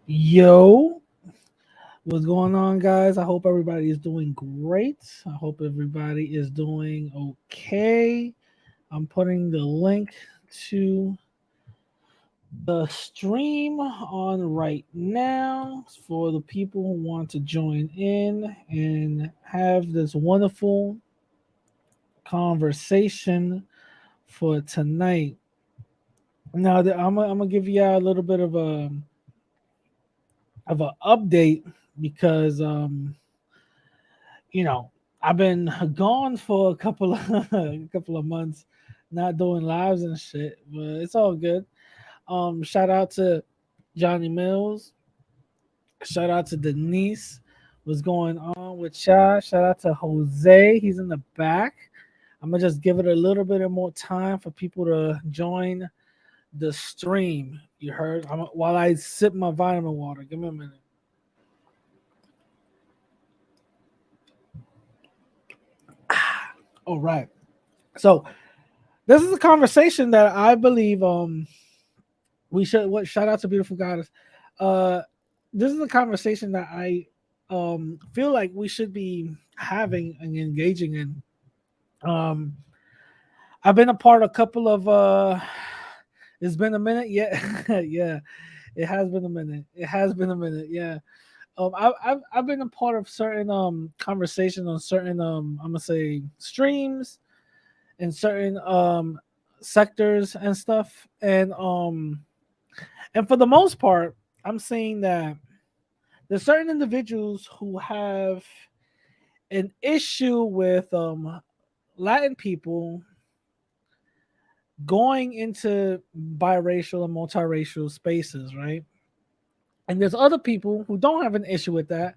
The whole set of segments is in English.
Yo, what's going on, guys? I hope everybody is doing great. I hope everybody is doing okay. I'm putting the link to the stream on right now for the people who want to join in and have this wonderful conversation for tonight. Now, I'm gonna give you a little bit of an update because you know, I've been gone for a couple of a couple of months, not doing lives and shit, but it's all good. Shout out to Johnny Mills. Shout out to Denise. What's going on with y'all? Shout out to Jose. He's in the back. I'm gonna just give it a little bit of more time for people to join the stream. You heard? While I sip my vitamin water. Give me a minute. All right. So this is a conversation that I believe we should what shout out to beautiful goddess. Uh this is a conversation that I feel like we should be having and engaging in. Um I've been a part of a couple of it's been a minute, yeah. Yeah, it has been a minute. It has been a minute, yeah. I've been a part of certain conversations on certain I'm gonna say streams in certain sectors and stuff. And for the most part, I'm seeing that there's certain individuals who have an issue with Latin people going into biracial and multiracial spaces, right? And there's other people who don't have an issue with that,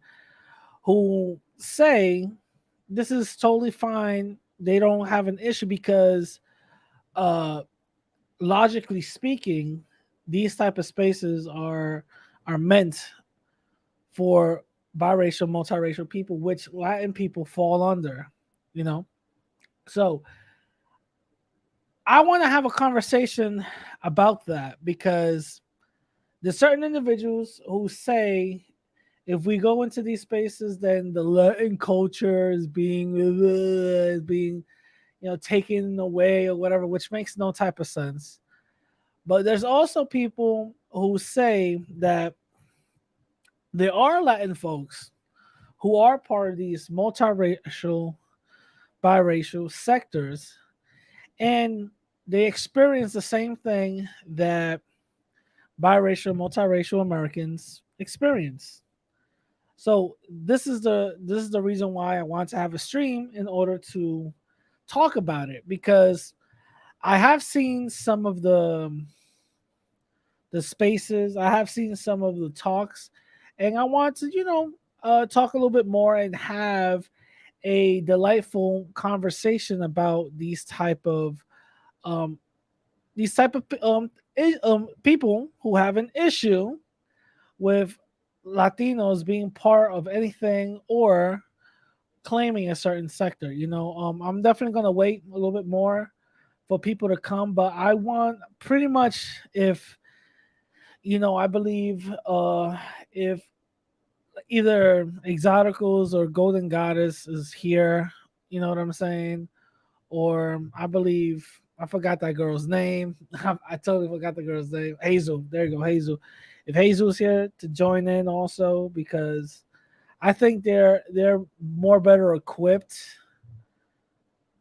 who say this is totally fine. They don't have an issue because uh logically speaking, these type of spaces are meant for biracial, multiracial people, which Latin people fall under, you know. So I want to have a conversation about that because there's certain individuals who say if we go into these spaces, then the Latin culture is being taken away or whatever, which makes no type of sense. But there's also people who say that there are Latin folks who are part of these multiracial, biracial sectors, and they experience the same thing that biracial, multiracial Americans experience. So this is the reason why I want to have a stream in order to talk about it because I have seen some of the spaces. I have seen some of the talks, and I want to, talk a little bit more and have a delightful conversation about um, these type of people who have an issue with Latinos being part of anything or claiming a certain sector. I'm definitely gonna wait a little bit more for people to come, but I want pretty much if I believe if either Exoticals or Golden Goddess is here, you know what I'm saying? Or I believe I forgot that girl's name. I totally forgot the girl's name. Hazel. There you go, Hazel. If Hazel's here to join in also, because I think they're more better equipped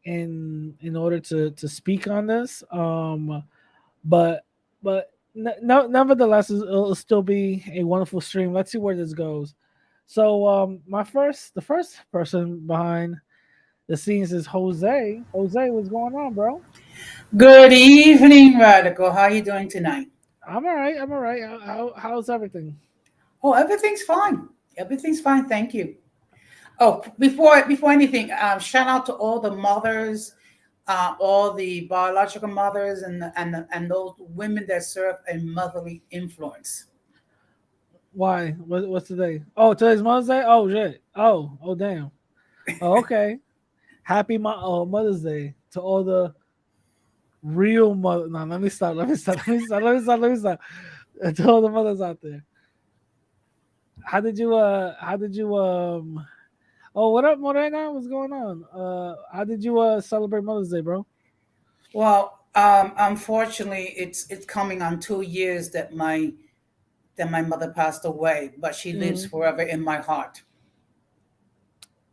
in order to speak on this. But no, nevertheless, it'll still be a wonderful stream. Let's see where this goes. So the first person behind the scenes is Jose. Jose, what's going on, bro? Good evening, Radical. How are you doing tonight? I'm all right. I'm all right. How's everything? Oh, everything's fine. Everything's fine. Thank you. Oh, before anything, shout out to all the mothers, all the biological mothers, and those women that serve a motherly influence. Why? What's today? Oh, today's Mother's Day. Oh shit. Oh damn. Oh, okay. Happy Mother's Day to all the real mother. No, let me stop. Let me stop. Let me stop. Let me stop. Let me stop. To all the mothers out there. how did you oh, what up, Morena? What's going on? How did you celebrate Mother's Day, bro? Well, unfortunately, it's coming on 2 years that my mother passed away, but she lives Hmm. forever in my heart.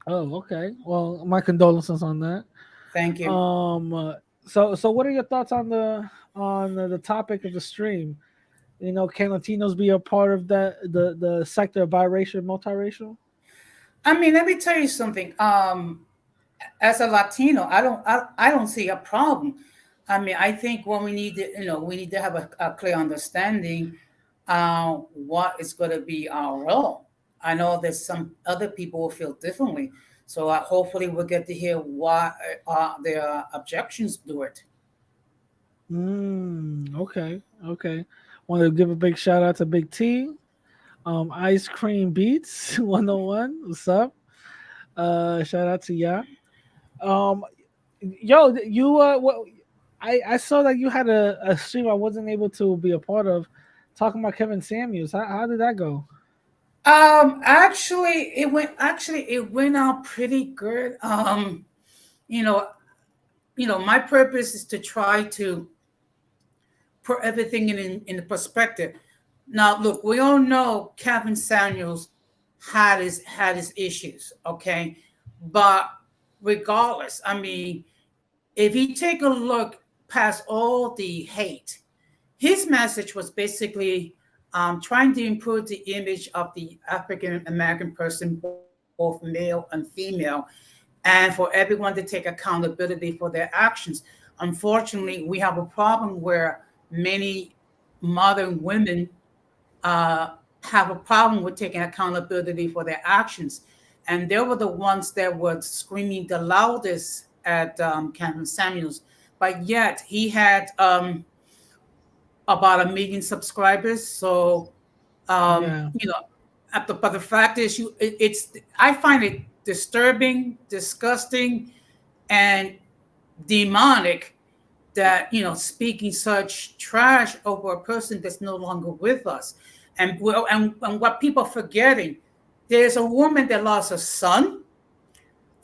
Oh, okay. Well, my condolences on that. Thank you. Um, uh, so what are your thoughts on the topic of the stream? Can Latinos be a part of the sector of biracial, multiracial? I mean, let me tell you something. As a Latino, I don't see a problem. I mean, I think when we need to have a clear understanding what is going to be our role. I know there's some other people will feel differently, so hopefully we'll get to hear what their objections to it. Okay, okay. Want to give a big shout out to Big T, Ice Cream Beats 101. What's up? Shout out to ya. Um, yo, you what? I saw that you had a stream I wasn't able to be a part of, talking about Kevin Samuels. How did that go? Actually it went out pretty good. You know, my purpose is to try to put everything in perspective. Now, look, we all know Kevin Samuels had his issues, okay, but regardless, I mean, if you take a look past all the hate, his message was basically trying to improve the image of the African American person, both male and female, and for everyone to take accountability for their actions. Unfortunately, we have a problem where many modern women uh, have a problem with taking accountability for their actions. And they were the ones that were screaming the loudest at Cameron Samuels. But yet he had about 1 million subscribers. So, Yeah, you know, but the fact is, it's I find it disturbing, disgusting, and demonic that speaking such trash over a person that's no longer with us. And what people are forgetting, there's a woman that lost a son,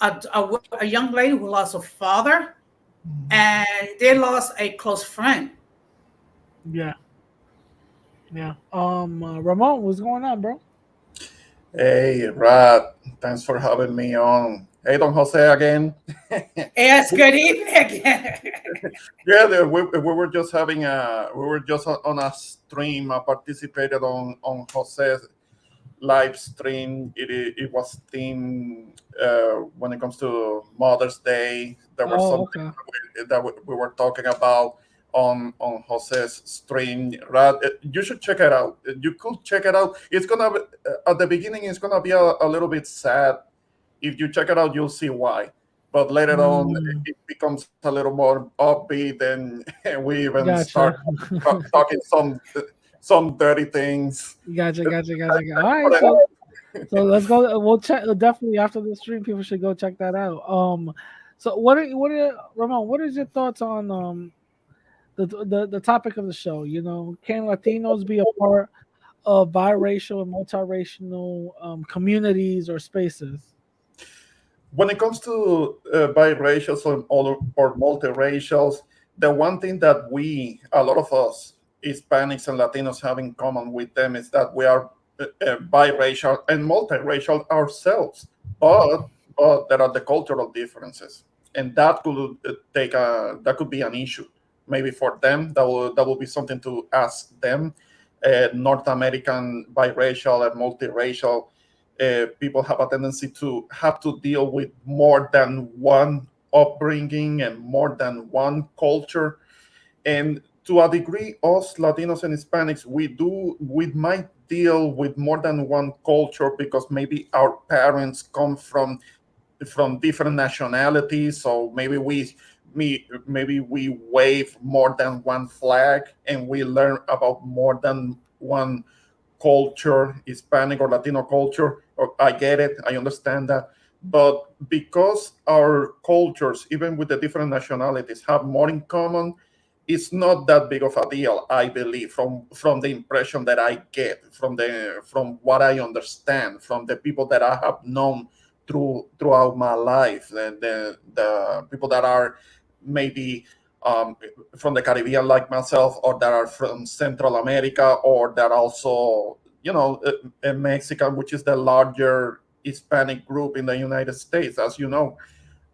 a young lady who lost a father, and they lost a close friend. yeah, yeah. Ramon, what's going on, bro? Hey, Rad, thanks for having me on. Hey, Don Jose again. Yes, good evening again. Yeah, we were just having we were just on a stream. I participated on Jose's live stream. It was themed when it comes to Mother's Day. There were Oh, some okay. things that we were talking about on Jose's stream. Rad, you should check it out. You could check it out. It's gonna be, at the beginning. It's gonna be a little bit sad. If you check it out, you'll see why. But later on, Mm, it becomes a little more upbeat, and we even start gotcha. talking some dirty things. Gotcha. All right, so let's go. We'll check definitely after the stream. People should go check that out. So what are Ramon? What is your thoughts on the topic of the show? Can Latinos be a part of biracial and multiracial communities or spaces? When it comes to biracials or multiracials, the one thing that a lot of us, Hispanics and Latinos, have in common with them is that we are biracial and multiracial ourselves. But there are the cultural differences, and that could that could be an issue. Maybe for them, that will be something to ask them. North American biracial and multiracial people have a tendency to have to deal with more than one upbringing and more than one culture. And to a degree, us Latinos and Hispanics, we might deal with more than one culture because maybe our parents come from different nationalities, so maybe we wave more than one flag and we learn about more than one culture, Hispanic or Latino culture. I get it, I understand that. But because our cultures, even with the different nationalities, have more in common, it's not that big of a deal, I believe, from the impression that I get, from what I understand, from the people that I have known throughout my life, the people that are maybe um, from the Caribbean like myself, or that are from Central America, or that also, Mexican, which is the larger Hispanic group in the United States, as you know.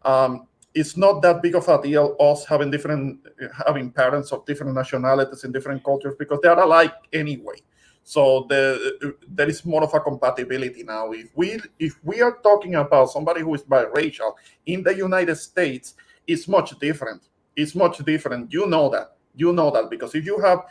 um, it's not that big of a deal us having parents of different nationalities in different cultures, because they are alike anyway. So there is more of a compatibility now. If we are talking about somebody who is biracial in the United States, it's much different. It's much different. You know that because if you have,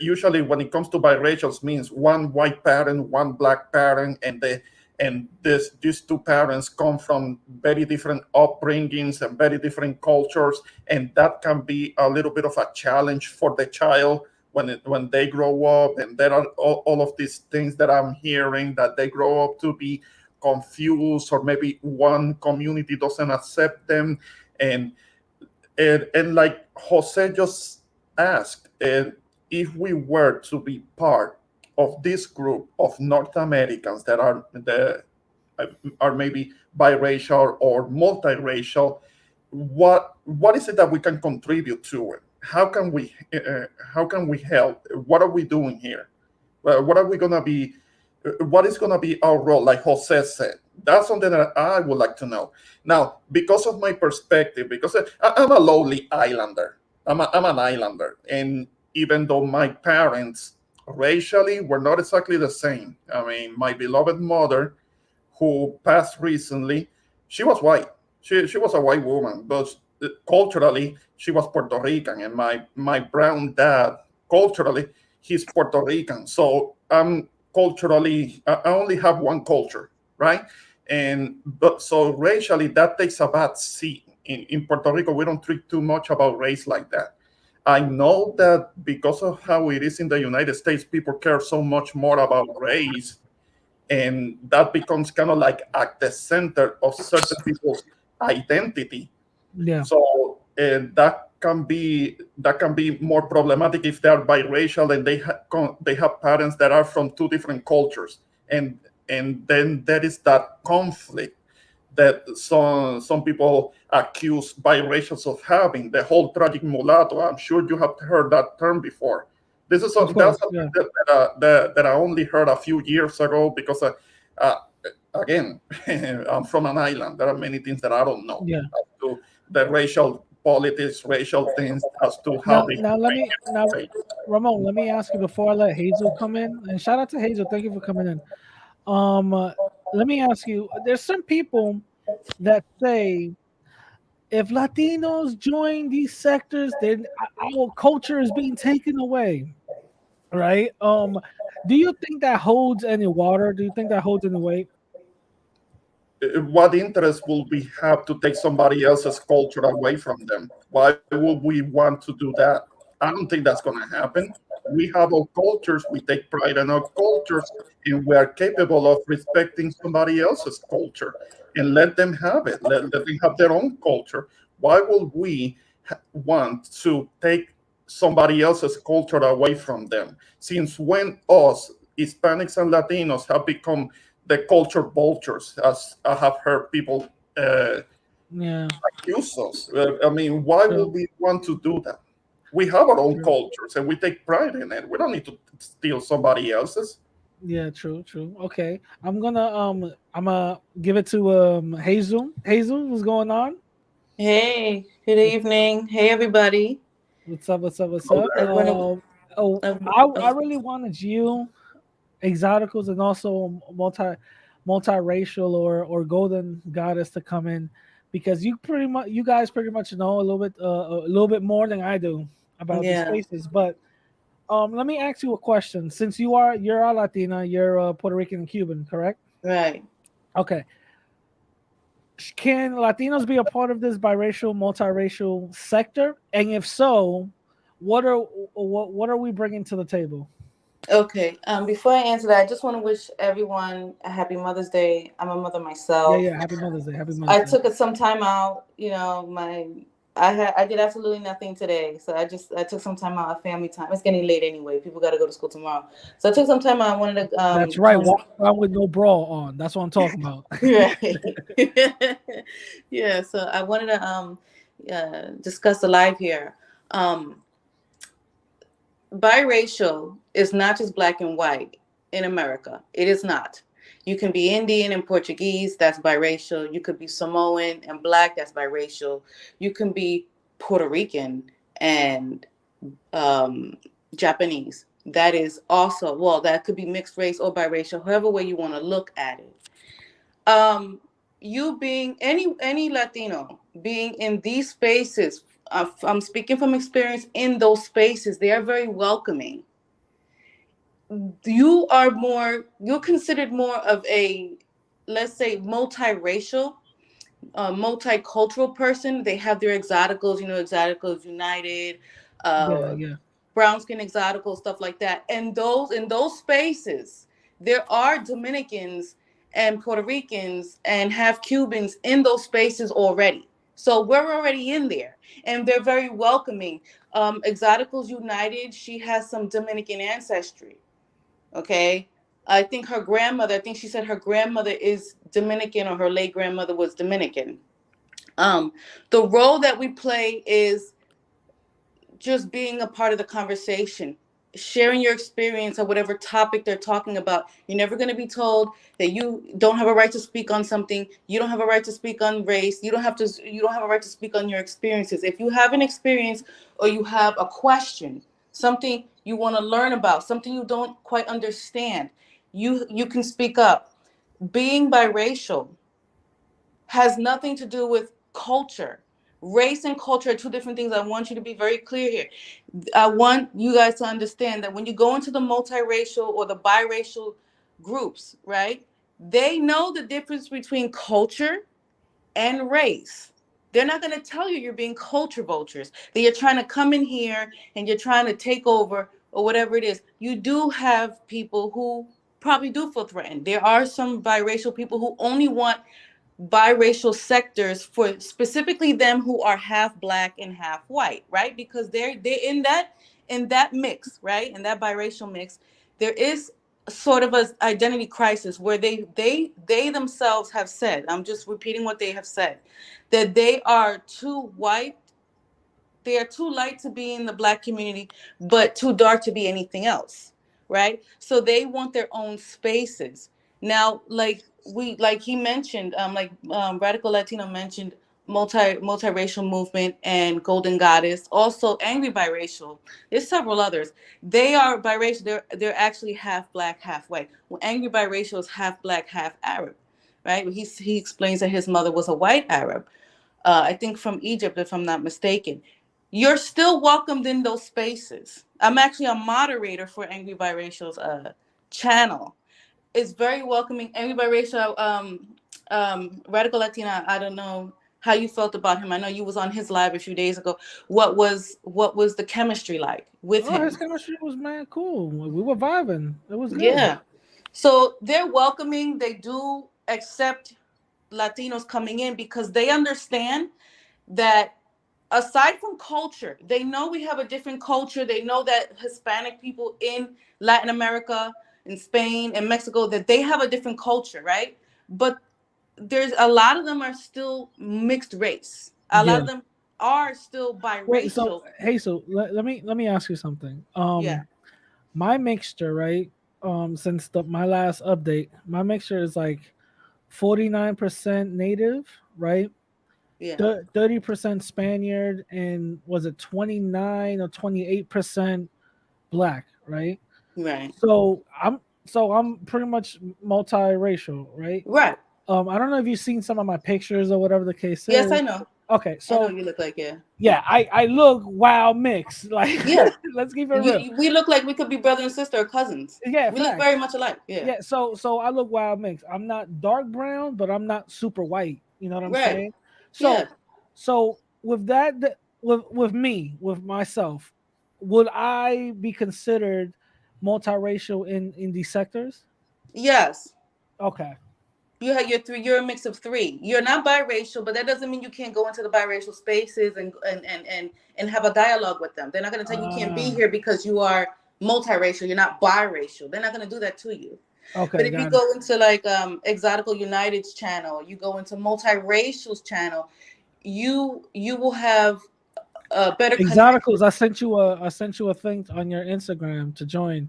usually when it comes to biracials, means one white parent, one black parent, and these two parents come from very different upbringings and very different cultures, and that can be a little bit of a challenge for the child when they grow up. And there are all of these things that I'm hearing, that they grow up to be confused, or maybe one community doesn't accept them. And and, and like Jose just asked, if we were to be part of this group of North Americans that are maybe biracial or multiracial, what is it that we can contribute to it? How can we help? What are we doing here? What are we gonna be? What is gonna be our role? Like Jose said, that's something that I would like to know. Now, because of my perspective, because I'm a lowly islander, I'm an islander, and even though my parents racially were not exactly the same, I mean, my beloved mother, who passed recently, she was white. She was a white woman, but culturally she was Puerto Rican, and my brown dad, culturally, he's Puerto Rican. So I'm culturally, I only have one culture, right? And but so racially, that takes a bad seat. In Puerto Rico, we don't treat too much about race like that. I know that because of how it is in the United States, people care so much more about race, and that becomes kind of like at the center of certain people's identity. Yeah. So that can be more problematic if they are biracial and they have parents that are from two different cultures, and then there is that conflict that some people accuse biracials of having, the whole tragic mulatto. I'm sure you have heard that term before. Of That's course. something Yeah. that I only heard a few years ago, because uh, again, I'm from an island. There are many things that I don't know Yeah. as to the racial politics, racial things, as to how Now, they now let me now, say. Ramon. Let me ask you before I let Hazel come in. And shout out to Hazel. Thank you for coming in. Um, uh, Let me ask you. There's some people that say if Latinos join these sectors, then our culture is being taken away. Right? Do you think that holds any water? Do you think that holds any weight? What interest will we have to take somebody else's culture away from them? Why would we want to do that? I don't think that's going to happen. We have our cultures, we take pride in our cultures, and we are capable of respecting somebody else's culture and let them have it. Let them have their own culture. Why would we want to take somebody else's culture away from them? Since when us, Hispanics and Latinos, have become the culture vultures, as I have heard people Yeah. accuse us. I mean, why would True. we want to do that? We have our own True. cultures and we take pride in it. We don't need to steal somebody else's. Yeah. True. True. Okay. I'm gonna give it to Hazel. Hazel, what's going on? Hey, good evening. Hey, everybody. What's up? What's up? What's So up? I want to. Oh, I really wanted you, exoticals, and also multiracial or golden goddess to come in, because you guys pretty much know a little bit more than I do about these Yeah, spaces. But let me ask you a question. Since you're a Latina, you're Puerto Rican and Cuban, correct? right. Okay. Can Latinos be a part of this biracial, multiracial sector? And if so, what are we bringing to the table? Okay. Before I answer that, I just want to wish everyone a happy Mother's Day. I'm a mother Yeah, myself. yeah. Happy Mother's Day. Happy Mother's I Day. took some time out. You know, my I did absolutely nothing today. So I took some time out of family time. It's getting late anyway. People got to go to school tomorrow. So I took some time out. I wanted to That's right. join. Walk around with no bra on. That's what I'm talking about. Right. Yeah. So I wanted to discuss the live here. Um, Biracial is not just black and white in America. It is not. You can be Indian and Portuguese, that's biracial. You could be Samoan and black, that's biracial. You can be Puerto Rican and um, Japanese. That is also, well, that could be mixed race or biracial, however way you want to look at it. Um, you being any Latino being in these spaces, I'm speaking from experience in those spaces, they are very welcoming. You're considered more of a, let's say, multiracial, multicultural person. They have their exoticals, exoticals united, Yeah, uh yeah. brown skin exoticals, stuff like that. And those in those spaces, there are Dominicans and Puerto Ricans and half Cubans in those spaces already. So we're already in there, and they're very welcoming. Exoticals United, she has some Dominican ancestry. Okay. I think she said her grandmother is Dominican, or her late grandmother was Dominican. Um, the role that we play is just being a part of the conversation, sharing your experience of whatever topic they're talking about. You're never going to be told that you don't have a right to speak on something. You don't have a right to speak on race. You don't have a right to speak on your experiences. If you have an experience, or you have a question, something you want to learn about, something you don't quite understand, you can speak up. Being biracial has nothing to do with culture. Race and culture are two different things. I want you to be very clear here. I want you guys to understand that when you go into the multiracial or the biracial groups, right? They know the difference between culture and race. They're not going to tell you you're being culture vultures, that you're trying to come in here and you're trying to take over or whatever it is. You do have people who probably do feel threatened. There are some biracial people who only want biracial sectors for specifically them who are half black and half white, right? Because they're in that mix, right? In that biracial mix, there is sort of a identity crisis where they themselves have said, I'm just repeating what they have said, that they are too white, they are too light to be in the black community, but too dark to be anything else, right? So they want their own spaces. Now, like he mentioned, Radical Latino mentioned multiracial movement and Golden Goddess, also Angry Biracial. There's several others. They are biracial. They're actually half black, half white. Well, Angry Biracial is half black, half Arab, right? He explains that his mother was a white Arab, I think from Egypt, if I'm not mistaken. You're still welcomed in those spaces. I'm actually a moderator for Angry Biracial's channel. It's very welcoming. Angry Biracial, Radical Latina. I don't know how you felt about him. I know you was on his live a few days ago. What was the chemistry like with Oh, his him? chemistry was man cool. We were vibing. It was good. Yeah. So they're welcoming. They do accept Latinos coming in because they understand that aside from culture, they know we have a different culture. They know that Hispanic people in Latin America, in Spain and Mexico, that they have a different culture, right? But there's a lot of them are still mixed race. A lot Yeah. of them are still Wait. So biracial. hey, so let me ask you something. Yeah, My mixture, right? Since my last update, my mixture is like 49% native, right? yeah, 30% Spaniard, and was it 29 or 28% black, right? right, So I'm pretty much multiracial, right? right. I don't know if you've seen some of my pictures or whatever the case Yes, I is. know. Okay, I know so you look like, yeah, yeah, I look wild mix. Like yeah. let's keep it real. We look like we could be brother and sister or cousins. Yeah, We look facts. very much alike. Yeah, Yeah, so I look wild mix. I'm not dark brown, but I'm not super white. You know what I'm right. saying? Yeah, So with with me, with myself, would I be considered multiracial in these sectors? yes. Okay. You're a mix of three. You're not biracial, but that doesn't mean you can't go into the biracial spaces and have a dialogue with them. They're not going to tell you can't be here because you are multiracial. You're not biracial. They're not going to do that to you. But Okay, if you got it. go into like Exotical United's channel, you go into Multiracial's channel, you will have a better connection. Exoticals, I sent you a thing on your Instagram to join.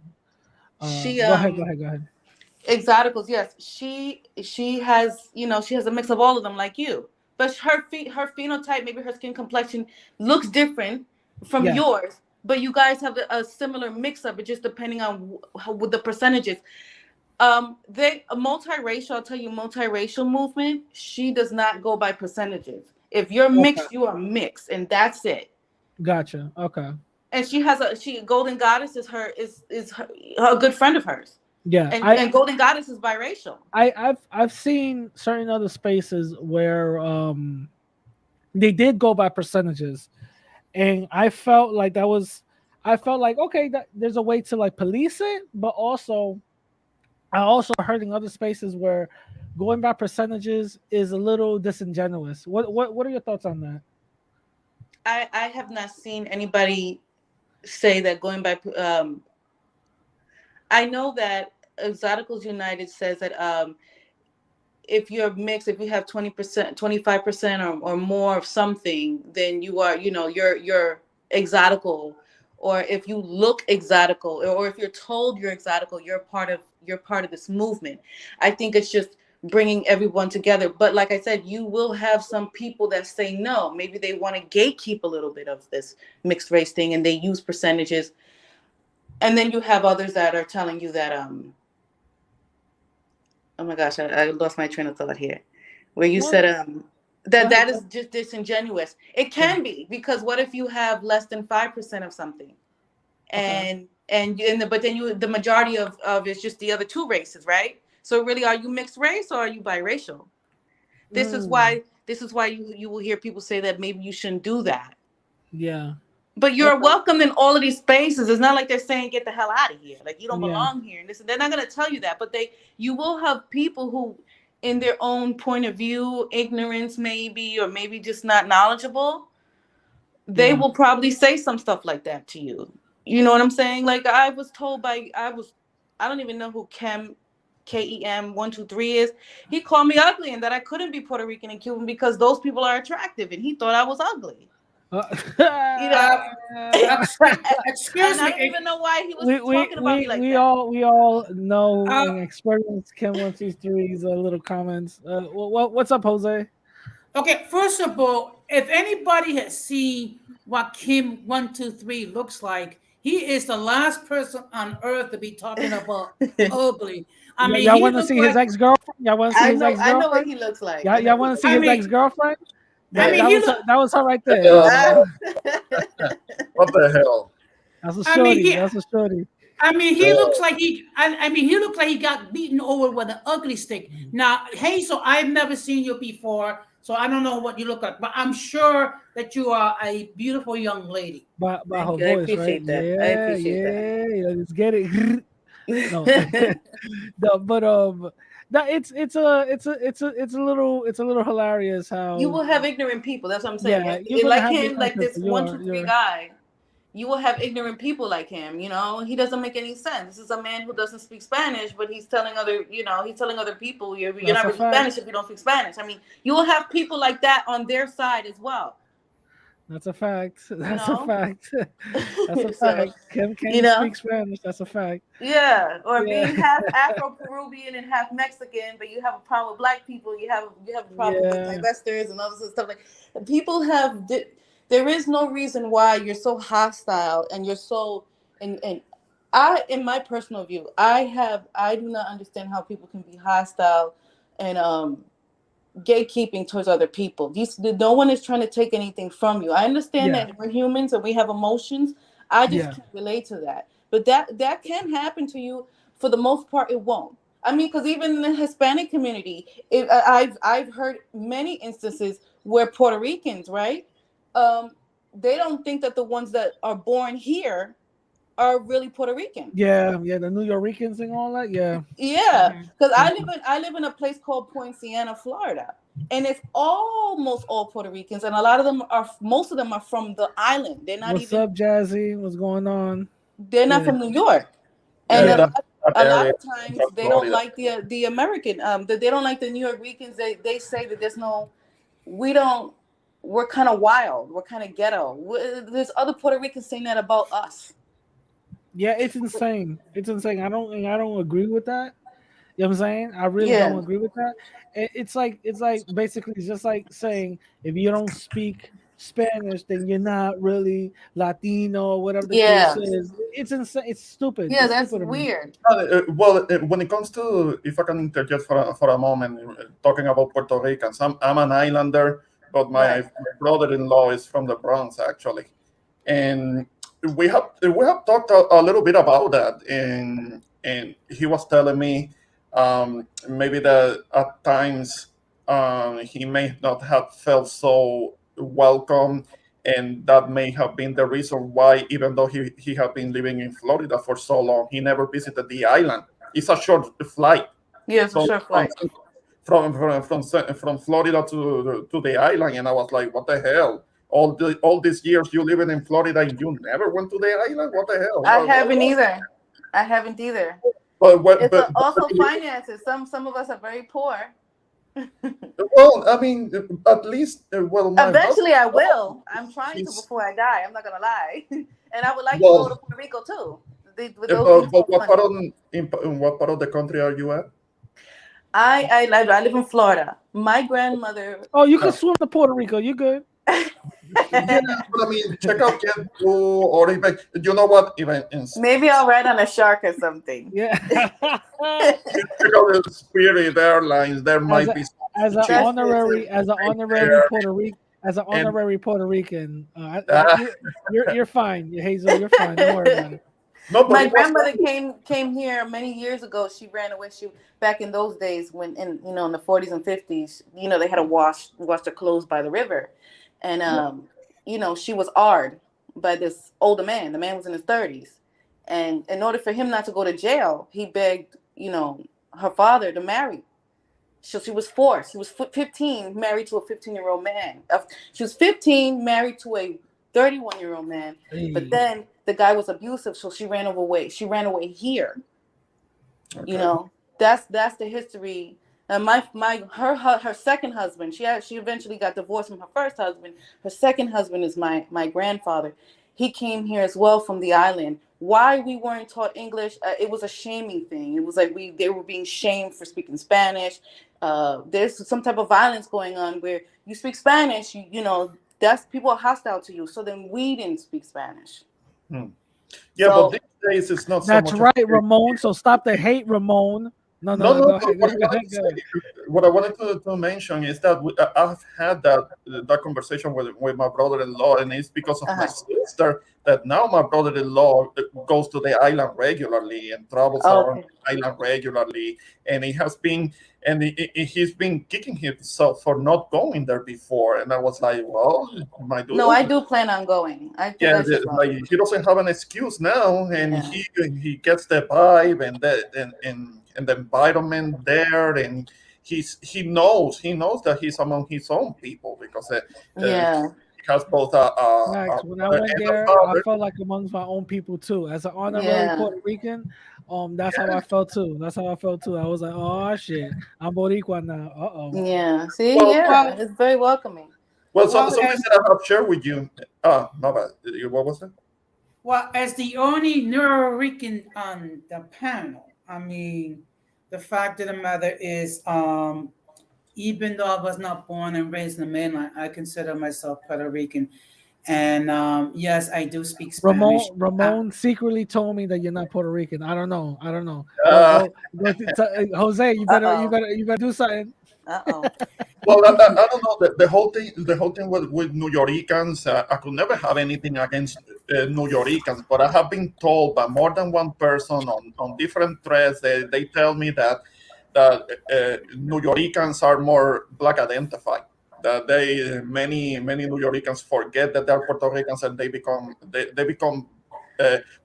She Go ahead, go ahead, go ahead. Exoticals, yes, she has, she has a mix of all of them like you, but her phenotype, maybe her skin complexion looks different from Yeah. yours, but you guys have a similar mix up, it just depending on with the percentages. They a multiracial, I'll tell you, multiracial movement, she does not go by percentages. If you're Okay, mixed, you are mixed, and that's it. gotcha. Okay. And she has Golden Goddess is a good friend of hers. Yeah, And Golden Goddess is biracial. I've seen certain other spaces where they did go by percentages, and I felt like okay, that there's a way to like police it, but also I also heard in other spaces where going by percentages is a little disingenuous. What are your thoughts on that? I have not seen anybody say that going by. I know that Exoticals United says that if you're mixed, if you have 20%, 25% or more of something, then you are, you're exotical. Or if you look exotical, or if you're told you're exotical, you're part of this movement. I think it's just bringing everyone together. But like I said, you will have some people that say no. Maybe they want to gatekeep a little bit of this mixed race thing, and they use percentages. And then you have others that are telling you that oh my gosh, I lost my train of thought here. Where you No, said go ahead. that is just disingenuous. It can be, because what if you have less than 5% of something, Okay. but then the majority of it's just the other two races, right? So really, are you mixed race or are you biracial? This is Mm, why you will hear people say that maybe you shouldn't do that. yeah. But you're Okay. welcome in all of these spaces. It's not like they're saying get the hell out of here. Like you don't Yeah. belong here. And this, they're not gonna tell you that. But you will have people who, in their own point of view, ignorance maybe, or maybe just not knowledgeable, they Yeah. will probably say some stuff like that to you. You know what I'm saying? Like I don't even know who KEM123 is. He called me ugly and that I couldn't be Puerto Rican and Cuban because those people are attractive, and he thought I was ugly. You Uh, know, excuse and I don't me. even know why he was talking about me like we that. all know Uh, and experience Kim 123's little comments. What's up, Jose? okay, first of all, if anybody has seen what Kim 123 looks like, he is the last person on earth to be talking about ugly. I mean, Y'all he want to looked see his like. ex girlfriend? Y'all want to see his ex I know what girlfriend? he looks like. I Y'all know what he want to see looks I his like. ex mean, girlfriend? I mean, That was her right there. Uh, what the hell? That's a I mean, shorty. he, That's a shorty. I mean, he looks Uh, like he. I mean, he looked like he got beaten over with an ugly stick. Now, Hazel, I've never seen you before, so I don't know what you look like, but I'm sure that you are a beautiful young lady. By her Thank you. I voice, right? appreciate that. I Yeah, appreciate that. yeah. Let's get it. No, no, but no, it's a little hilarious You how will have ignorant people. That's what I'm saying. yeah you're gonna Like have him, ignorant like this people. one, two, three You're guy. You will have ignorant people like him. He doesn't make any sense. This is a man who doesn't speak Spanish, but he's telling other people you're that's not a really fact. Spanish if you don't speak Spanish. I mean, you will have people like that on their side as well. That's a fact. You That's a know, fact. That's a so fact. Kim you can't know. speak Spanish. That's a fact. Yeah, or Yeah, being half Afro-Peruvian and half Mexican, but you have a problem with black people. You have a problem with yeah, divestors and all this stuff. Like people have. There is no reason why you're so hostile and you're so and in my personal view, I do not understand how people can be hostile and gatekeeping towards other people. No one is trying to take anything from you. I understand yeah, that we're humans and we have emotions. I just yeah, can't relate to that. But that can happen to you. For the most part, it won't. I mean, because even in the Hispanic community, I've heard many instances where Puerto Ricans, right? They don't think that the ones that are born here are really Puerto Rican. Yeah, the New Yorkers and all that. Yeah. Yeah, Mhm. because I live in a place called Point Siena, Florida, and it's almost all Puerto Ricans, and a lot of them are most of them are from the island. What's up, Jazzy? What's going on? They're not Yeah. from New York, and Yeah, Yeah. that a lot area, of times Central they don't Florida. like the American that they don't like the New Yorkers. They say that we don't we're kind of wild, we're kind of ghetto. There's other Puerto Ricans saying that about us. Yeah, it's insane. It's insane. I don't agree with that. You know what I'm saying? I really don't Yeah, agree with that. It's like basically it's just like saying if you don't speak Spanish, then you're not really Latino, whatever the case yeah, is. It's insane. It's stupid. yeah. It's That's stupid to me. weird. When it comes to, if I can interject for a moment, talking about Puerto Ricans, I'm an islander, but Right. my brother-in-law is from the Bronx, actually, and we have talked a little bit about that, and he was telling me maybe that at times he may not have felt so welcome, and that may have been the reason why, even though he had been living in Florida for so long, he never visited the island. It's a short flight, Yeah, it's a so short flight. from Florida to the island, and I was like, what the hell? All these years you living in Florida and you never went to the island? What the hell? I haven't either. I haven't either. It's also But finances. Some of us are very poor. well, I mean, at least my husband, Eventually, I will. I'm trying to he's before I die. I'm not gonna lie, and I would like to go to well, Puerto Rico too. With those things but cost money. in what part of the country are you at? I live in Florida. My grandmother. Oh, you can No. swim to Puerto Rico. You good? Yeah, but I mean, check out Jet2, or even, you know what, even Maybe I'll ride on a shark or something. Yeah. check out the Spirit Airlines. There as might a be some as an cheap That's true honorary too. as an honorary there, Puerto Rican and uh, you're fine. Hazel, you're fine. Don't worry about it. no, but My it was grandmother came here many years ago. She ran away. She back in those days when in the 40s and 50s, they had to wash their clothes by the river, and she was ard by this older man. The man was in his 30s, and in order for him not to go to jail, he begged her father to marry. So she was forced. She was 15, married to a 15-year-old man. She was 15, married to a 31-year-old man. But Hey. then the guy was abusive, so she ran away. She ran away here. okay. That's the history. And her second husband, she eventually got divorced from her first husband. Her second husband is my grandfather. He came here as well from the island. Why we weren't taught English? It was a shaming thing. It was like they were being shamed for speaking Spanish. There's some type of violence going on where you speak Spanish. That's people are hostile to you. So then we didn't speak Spanish. Hmm. Yeah, but So these days it's not so That's much of right, Ramon. So stop the hate, Ramon. No, no, no. go But ahead. Go ahead. Go ahead. what I wanted to mention is that I've had that conversation with my brother-in-law, and it's because of my sister that now my brother-in-law goes to the island regularly and travels around okay. the island regularly, and he's been kicking himself for not going there before, and I was like, well, my No, I dude. do plan on going. I think Yeah, I should go. like he doesn't have an excuse now, and Yeah. he gets the vibe and the environment there, and he knows that he's among his own people because Yeah. he has both a Max, when I mother went and a there, I father. felt like amongst my own people too. As an honorary Yeah. Puerto Rican, that's how I felt too. That's how I felt too. I was like, oh shit, I'm Boricua now. Uh-oh. Yeah. See, Well, yeah, Well, it's very welcoming. something as that I have shared with you. My bad. What was it? as the only Neurorican on the panel, I mean, the fact of the matter is, even though I was not born and raised in the mainland, I consider myself Puerto Rican. And yes, I do speak Spanish. Ramon secretly told me that you're not Puerto Rican. I don't know. Uh, Jose. You Uh-oh. better do something. Uh-oh. Well, I don't know the whole thing with New Yorkers. I could never have anything against New Yorkers, but I have been told by more than one person on different threads. They tell me that New Yorkers are more black identified. That many New Yorkers forget that they're Puerto Ricans, and they become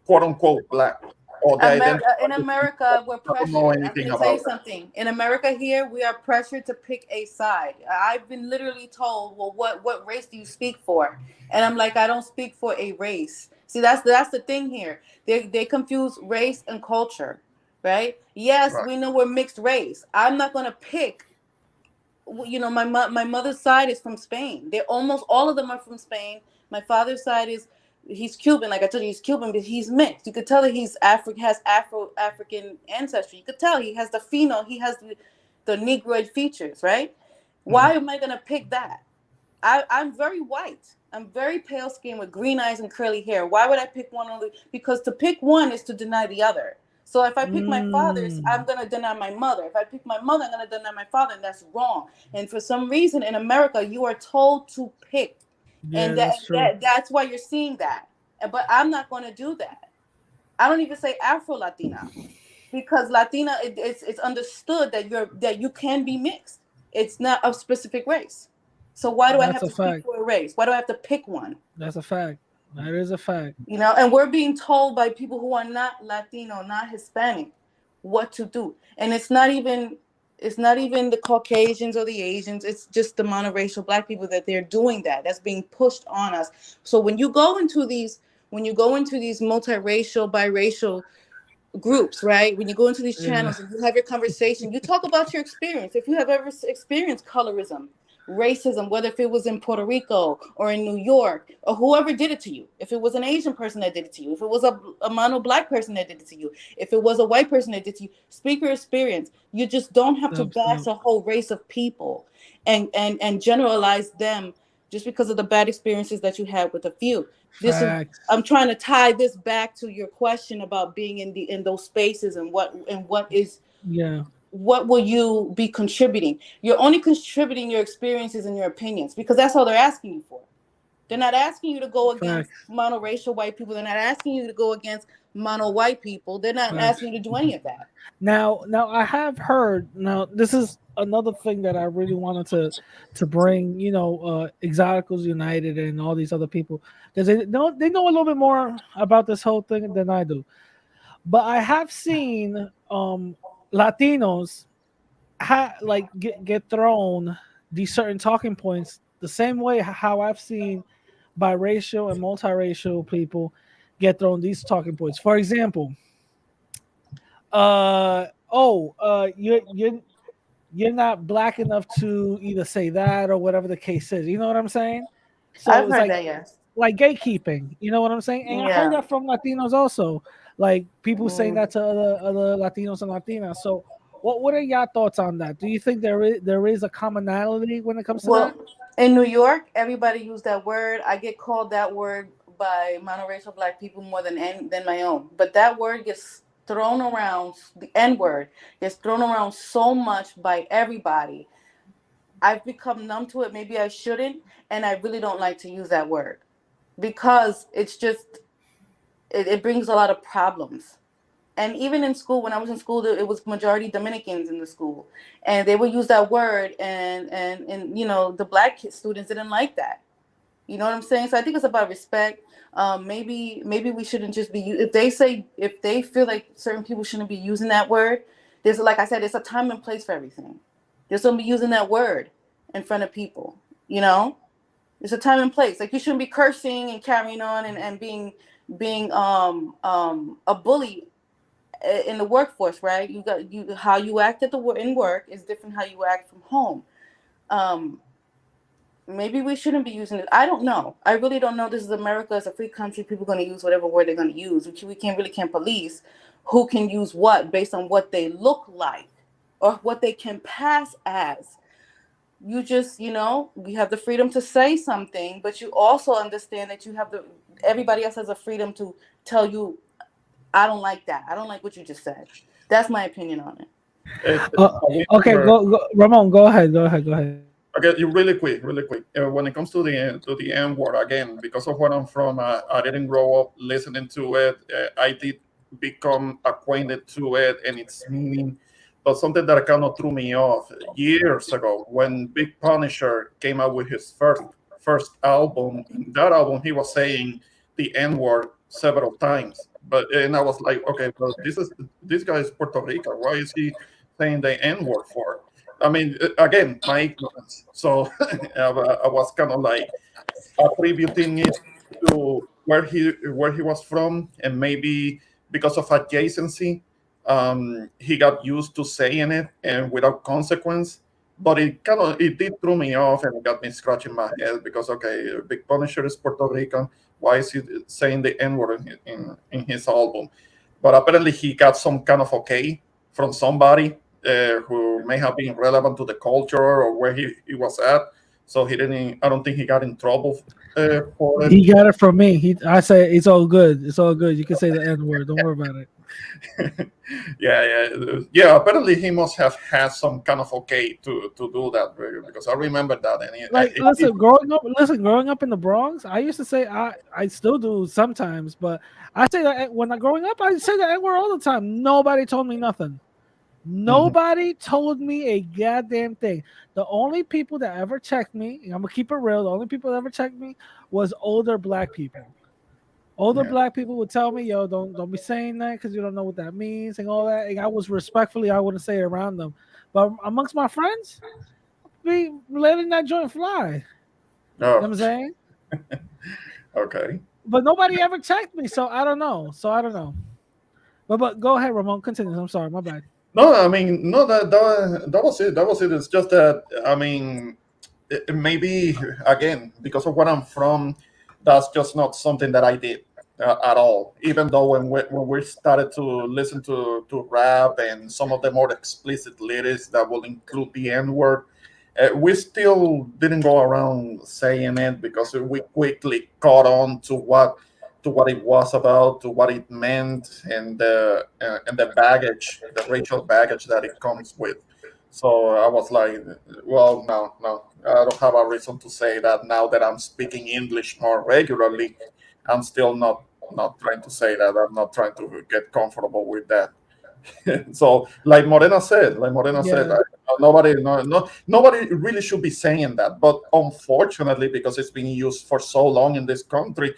quote unquote black, or they America, identify in as America, we're I don't know pressured. I'm anything going to tell you about that. something. In America, here, we are pressured to pick a side. I've been literally told, "Well, what race do you speak for?" And I'm like, "I don't speak for a race." See, that's the thing here. They confuse race and culture, right? Yes, Right. we know we're mixed race. I'm not going to pick. My mother's side is from Spain. They're almost all of them are from Spain. My father's side is he's Cuban. Like I told you, he's Cuban, but he's mixed. You could tell that he's has African ancestry. You could tell he has the pheno, he has the Negroid features, right? Why Mhm. am I gonna pick that? I'm very white. I'm very pale skinned with green eyes and curly hair. Why would I pick one only? Because to pick one is to deny the other. So if I pick my father's, I'm Mm, gonna deny my mother. If I pick my mother, I'm gonna deny my father, and that's wrong. And for some reason in America, you are told to pick, yeah, and that's true. that's why you're seeing that. But I'm not gonna do that. I don't even say Afro Latina because Latina it's understood that you can be mixed. It's not a specific race. So why do I That's have a to speak fact. for a race? Why do I have to pick one? That's a fact. That is a fact. And we're being told by people who are not Latino, not Hispanic, what to do. And it's not even the Caucasians or the Asians. It's just the monoracial black people that they're doing that. That's being pushed on us. So when you go into these multiracial, biracial groups, right? When you go into these Yeah, channels and you have your conversation, you talk about your experience. If you have ever experienced colorism, racism, whether if it was in Puerto Rico or in New York or whoever did it to you, if it was an Asian person that did it to you, if it was a mono black person that did it to you, if it was a white person that did it to you, speak your experience. You just don't have to stop, bash stop. a whole race of people and generalize them just because of the bad experiences that you had with a few. This is Facts. I'm trying to tie this back to your question about being in those spaces and Yeah, what will you be contributing. You're only contributing your experiences and your opinions because that's all they're asking you for. They're not asking you to go against facts, monoracial white people. They're not asking you to go against mono white people. They're not facts. asking you to do any of that. Now I have heard. Now this is another thing that I really wanted to bring. Exoticals United and all these other people because they know a little bit more about this whole thing than I do. But I have seen Latinos like get thrown these certain talking points the same way how I've seen biracial and multiracial people get thrown these talking points. For example, you're not black enough to either say that or whatever the case is. You know what I'm saying? So I've it's heard that, yes. like gatekeeping. You know what I'm saying? And I heard Yeah. that from Latinos also, like people saying Mm. that to other Latinos and Latinas. So what are your thoughts on that? Do you think there is a commonality when it comes to Well, that? in New York, everybody used that word. I get called that word by monoracial black people more than my own. But that word gets thrown around. The N word gets thrown around so much by everybody. I've become numb to it. Maybe I shouldn't, and I really don't like to use that word because it brings a lot of problems. And even in school, when I was in school, it was majority Dominicans in the school, and they would use that word, and the black students didn't like that. You know what I'm saying? So I think it's about respect. Maybe we shouldn't just be if they feel like certain people shouldn't be using that word. There's like I said, there's a time and place for everything. There's somebody using that word in front of people. You know, there's a time and place. Like you shouldn't be cursing and carrying on and being a bully in the workforce, right? You how you act in work is different how you act from home. Um, Maybe we shouldn't be using it. I don't know. I really don't know. This is America. It's a free country. People are going to use whatever word they're going to use. We can't police who can use what based on what they look like or what they can pass as. We have the freedom to say something, but you also understand that everybody else has a freedom to tell you, I don't like that. I don't like what you just said. That's my opinion on it. Uh, okay, However, go Ramon. Go ahead. Go ahead. Go ahead. okay, you really quick. When it comes to the N word again, because of where I'm from, I didn't grow up listening to it. I did become acquainted to it and its meaning, but something that kind of threw me off years ago when Big Punisher came out with his first album. In that album, he was saying the N word several times. But and I was like, okay, but this guy is Puerto Rican. Why is he saying the N word for? I mean, again, my ignorance. So I was kind of like attributing it to where he was from, and maybe because of adjacency, he got used to saying it and without consequence. But it did throw me off and it got me scratching my head because okay, Big Punisher is Puerto Rican. Why is he saying the N word in his album? But apparently he got some kind of okay from somebody who may have been relevant to the culture or where he was at. So he didn't. I don't think he got in trouble for it. He got it from me. I say it's all good. It's all good. You can say the N word. Don't worry about it. Yeah. Apparently, he must have had some kind of okay to do that because I remember that. And Like, growing up in the Bronx, I used to say I still do sometimes, but I say that when I growing up, I say the N word all the time. Nobody told me nothing. Mhm. Nobody told me a goddamn thing. The only people that ever checked me, and I'm gonna keep it real, the only people that ever checked me was older black people. Older Yeah. black people would tell me, "Yo, don't be saying that because you don't know what that means and all that." And I was respectfully, I wouldn't say it around them, but amongst my friends, be letting that joint fly. You know what Oh, I'm saying? okay. But nobody ever checked me, so I don't know. But go ahead, Ramon. Continue. I'm sorry, my bad. No, I mean, no, that was it. That was it. It's just that, I mean, maybe, again, because of where I'm from, that's just not something that I did at all. Even though when we started to listen to rap and some of the more explicit lyrics that will include the N word, we still didn't go around saying it because we quickly caught on to what it was about, to what it meant, and the baggage, the racial baggage that it comes with. So I was like, well, no, I don't have a reason to say that now that I'm speaking English more regularly. I'm still not trying to say that. I'm not trying to get comfortable with that. So, like Morena said, Yeah, nobody really should be saying that. But unfortunately, because it's been used for so long in this country,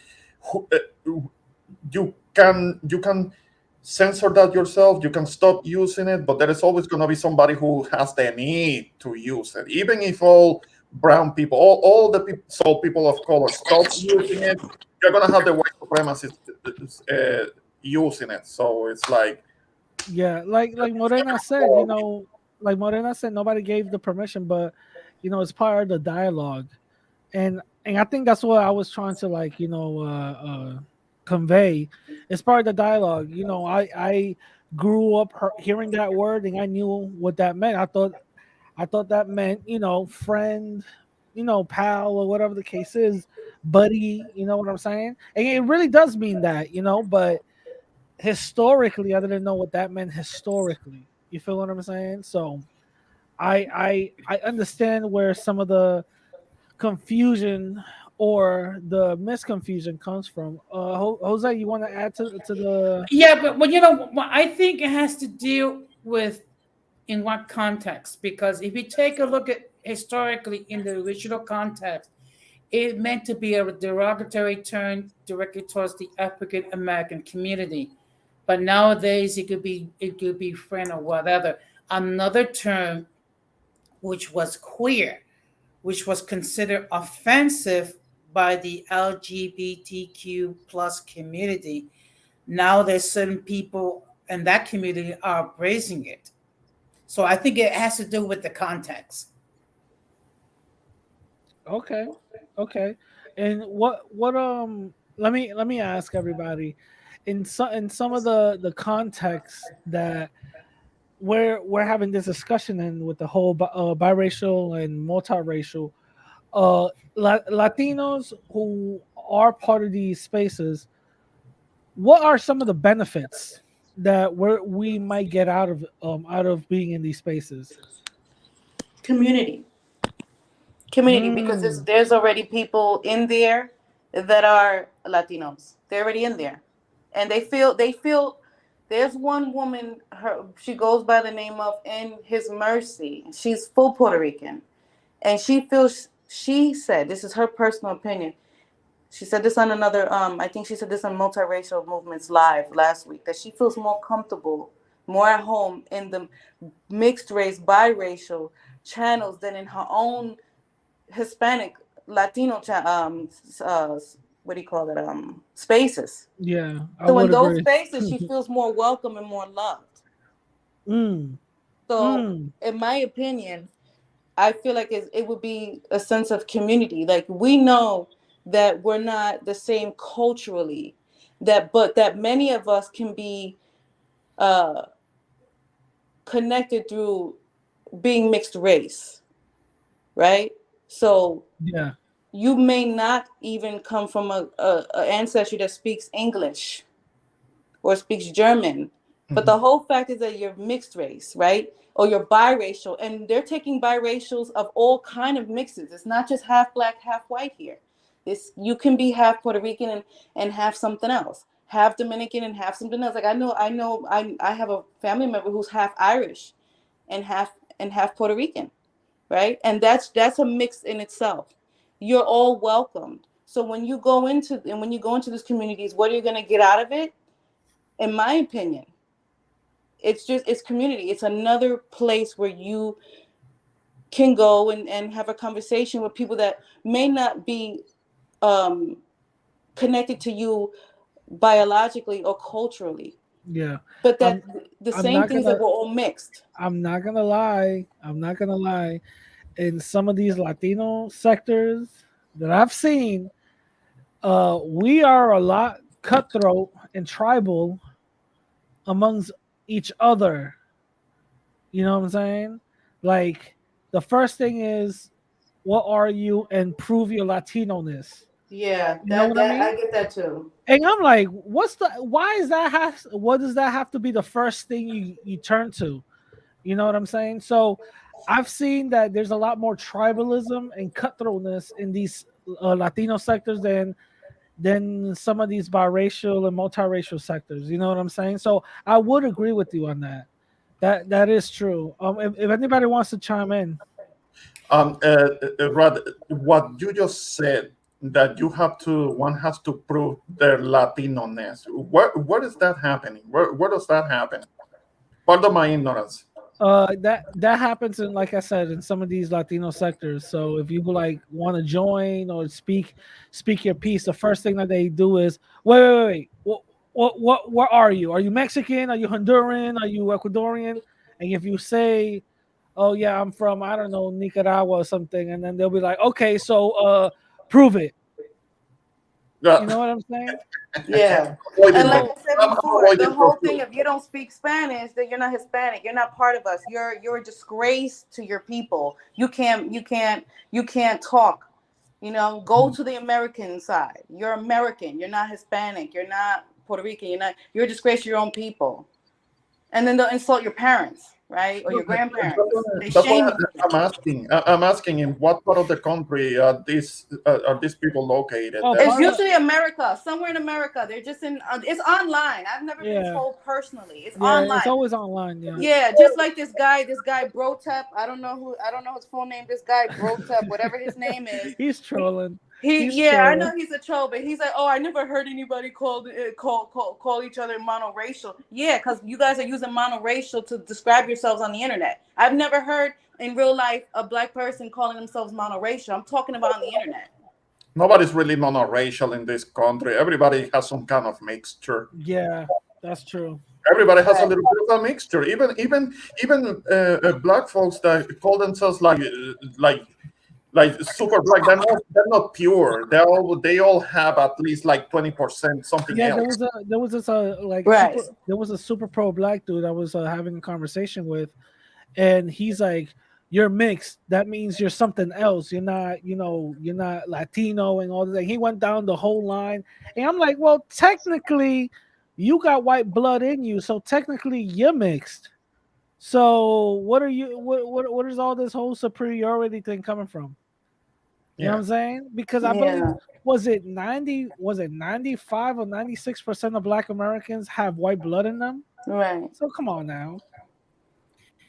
you can censor that yourself. You can stop using it, but there is always going to be somebody who has the need to use it. Even if all brown people, all the people, so people of color stop using it, you're going to have the white supremacists using it. So it's like, yeah. Like Morena said, like Morena said, nobody gave the permission, but it's part of the dialogue, and I think that's what I was trying to convey. It's part of the dialogue. I grew up hearing that word, and I knew what that meant. I thought that meant friend, pal, or whatever the case is, buddy. You know what I'm saying? And it really does mean that, but historically, I didn't know what that meant historically. You feel what I'm saying? So I understand where some of the confusion or the misconfusion comes from. Jose, you want to add to the? Yeah, but I think it has to deal with in what context. Because if you take a look at historically in the original context, it meant to be a derogatory term directly towards the African American community. But nowadays it could be friend or whatever. Another term which was queer, which was considered offensive by the LGBTQ plus community. Now there's certain people in that community are embracing it. So I think it has to do with the context. Okay, okay. And let me ask everybody, in some of the context that we're having this discussion in with the whole biracial and multiracial, Latinos who are part of these spaces, what are some of the benefits that we might get out of being in these spaces? Community. Community, because Mm, there's already people in there that are Latinos. They're already in there, and they feel. There's one woman. She goes by the name of In His Mercy. She's full Puerto Rican, and she feels. She said, this is her personal opinion. She said this on another. I think she said this on Multiracial Movements Live last week, that she feels more comfortable, more at home in the mixed race, biracial channels than in her own Hispanic, Latino, what do you call it? Spaces. Yeah, I So in would those agree. spaces, she feels more welcome and more loved. Mm, So, mm, in my opinion, I feel like it would be a sense of community. Like, we know that we're not the same culturally, but that many of us can be uh, connected through being mixed race, right? So yeah, you may not even come from a ancestry that speaks English or speaks German. But Mhm. the whole fact is that you're mixed race, right? Or you're biracial, and they're taking biracials of all kind of mixes. It's not just half black, half white here. This, you can be half Puerto Rican and have something else, half Dominican and have something else. Like I have a family member who's half Irish and half Puerto Rican, right? And that's a mix in itself. You're all welcomed. So when you go into these communities, what are you going to get out of it? In my opinion, it's community. It's another place where you can go and have a conversation with people that may not be um, connected to you biologically or culturally, yeah. but that I'm the I'm same not things that gonna we're all mixed. I'm not gonna lie. I'm not gonna lie. In some of these Latino sectors that I've seen, we are a lot cutthroat and tribal amongst each other. You know what I'm saying? Like the first thing is, what are you, and prove your Latino ness. Yeah, You know that what I that I mean? get that too. And I'm like, what's the? Why is that? What does that have to be the first thing you turn to? You know what I'm saying? So, I've seen that there's a lot more tribalism and cutthroatness in these Latino sectors than some of these biracial and multiracial sectors. You know what I'm saying? So I would agree with you on that. That is true. If anybody wants to chime in, Rod, what you just said, that one has to prove their Latino-ness. Where is that happening? Where does that happen? Pardon my ignorance. that happens in, like I said, in some of these Latino sectors. So if you like want to join or speak your piece, the first thing that they do is wait. What where are you? Are you Mexican? Are you Honduran? Are you Ecuadorian? And if you say, oh yeah, I'm from, I don't know, Nicaragua or something, and then they'll be like, okay, so prove it. Yeah, You know what I'm saying? Yeah. And avoiding like them. So I said I'm before, the avoiding for whole thing, sure. if you don't speak Spanish, then you're not Hispanic. You're not part of us. You're a disgrace to your people. You can't talk. Go to the American side. You're American. You're not Hispanic. You're not Puerto Rican. You're a disgrace to your own people. And then they'll insult your parents, right? Or your grandparents. They That's why shame you. I'm asking. I'm asking in what part of the country are these people located? oh, It's part of usually America, somewhere in America. They're just in. It's online. I've never been yeah, told personally. It's yeah, it's online. always online. Yeah, Yeah, just like this guy Brotep. I don't know his full name. This guy Brotep, whatever his name is. he's He, trolling. He's yeah, I trolling. know he's a troll, but he's like, oh, I never heard anybody call each other monoracial. Yeah, because you guys are using monoracial to describe yourselves on the internet. I've never heard in real life a black person calling themselves monoracial. I'm talking about on the internet. Nobody's really monoracial in this country. Everybody has some kind of mixture. Yeah, that's true. Everybody has a Right. little bit of a mixture. Even black folks that call themselves like super black. They're not pure. They all have at least like 20% something Yeah, else. there was this like Right. super there was a super pro black dude I was having a conversation with, and he's like, "You're mixed. That means you're something else. You're not, you're not Latino and all that." He went down the whole line, and I'm like, "Well, technically, you got white blood in you, so technically you're mixed. So what are you? What is all this whole superiority thing coming from?" You know what Yeah. I'm saying? Because I believe, Yeah. was it 95 or 96% of black Americans have white blood in them? Right. So come on now.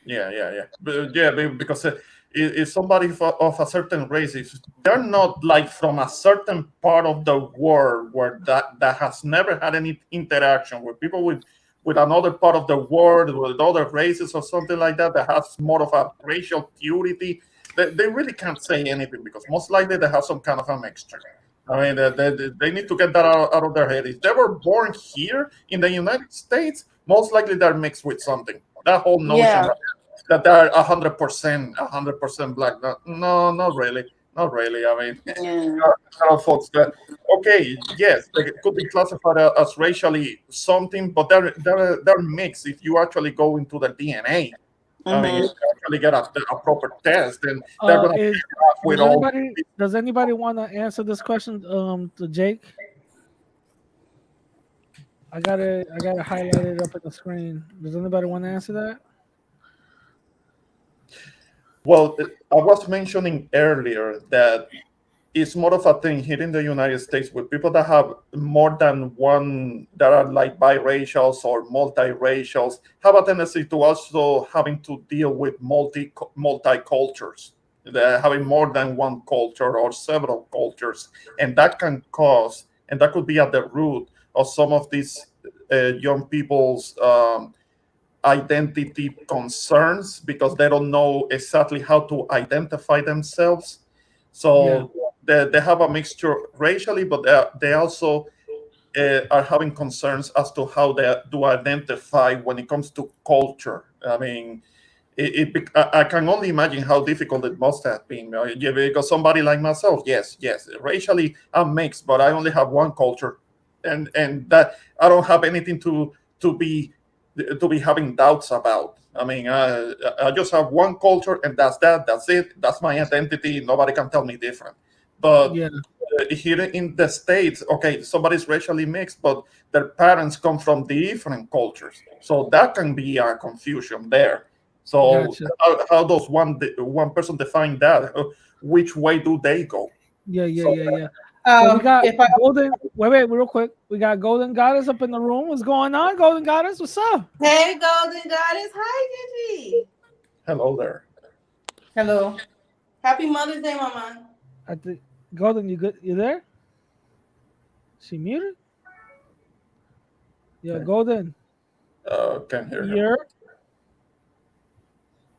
Yeah. But, yeah, because is somebody of a certain race, if they're not like from a certain part of the world where that has never had any interaction with people with another part of the world, with other races or something like that, that has more of a racial purity, they really can't say anything because most likely they have some kind of a mixture. I mean, they need to get that out of their head. If they were born here in the United States, most likely they're mixed with something. That whole notion Yeah. that they're 100% black. No, not really, not really. I mean, Yeah. there are folks that, okay, yes, they could be classified as racially something, but they're mixed. If you actually go into the DNA, I mean, if Mm-hmm. you actually get a proper test, then they're gonna pick Is it up with all. does anybody want to answer this question to Jake? I got it highlighted up at the screen. Does anybody want to answer that? Well, I was mentioning earlier that it's more of a thing here in the United States with people that have more than one, that are like biracials or multiracials, have a tendency to also having to deal with multicultures, having more than one culture or several cultures, and that can cause, and that could be at the root of some of these young people's identity concerns because they don't know exactly how to identify themselves. Yeah, So they have a mixture racially, but they also are having concerns as to how they do identify when it comes to culture. I mean, I can only imagine how difficult it must have been. Yeah, because somebody like myself, yes, racially I'm mixed, but I only have one culture, and that I don't have anything to be having doubts about. I mean, I just have one culture, and that's that. That's it. That's my identity. Nobody can tell me different. But yeah, here in the States, okay, somebody's racially mixed, but their parents come from different cultures, so that can be a confusion there. So gotcha. how does one person define that? Which way do they go? Yeah, yeah, So yeah, yeah. So we got If I Golden. Wait, real quick. We got Golden Goddess up in the room. What's going on, Golden Goddess? What's up? Hey, Golden Goddess. Hi, Gigi. hello there. hello, Happy Mother's Day, Mama. I think Golden, you good? You there? She muted. Yeah, Okay. Golden. Can't hear him. You're.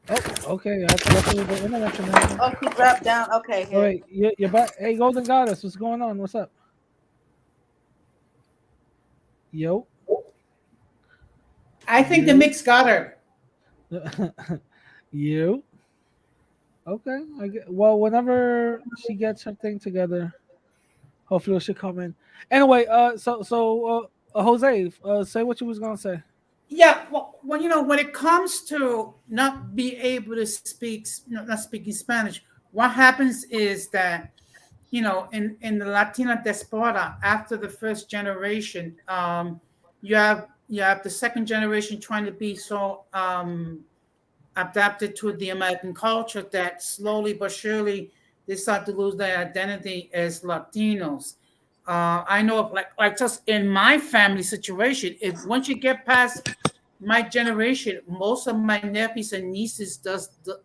Oh, okay. I guess it was the internet connection. Oh, she dropped down. Okay, Oh, here. wait, you're back. Hey, Golden Goddess, what's going on? What's up? Yo. I think the You. mix got her. You. Okay. Well, whenever she gets her thing together, hopefully she'll come in. Anyway, Jose, say what you was gonna say. Yeah, well, when when it comes to not be able to speak, not speaking Spanish, what happens is that in the Latina diaspora, after the first generation, you have the second generation trying to be so adapted to the American culture that slowly but surely they start to lose their identity as Latinos. I know of like just in my family situation, if once you get past my generation, most of my nephews and nieces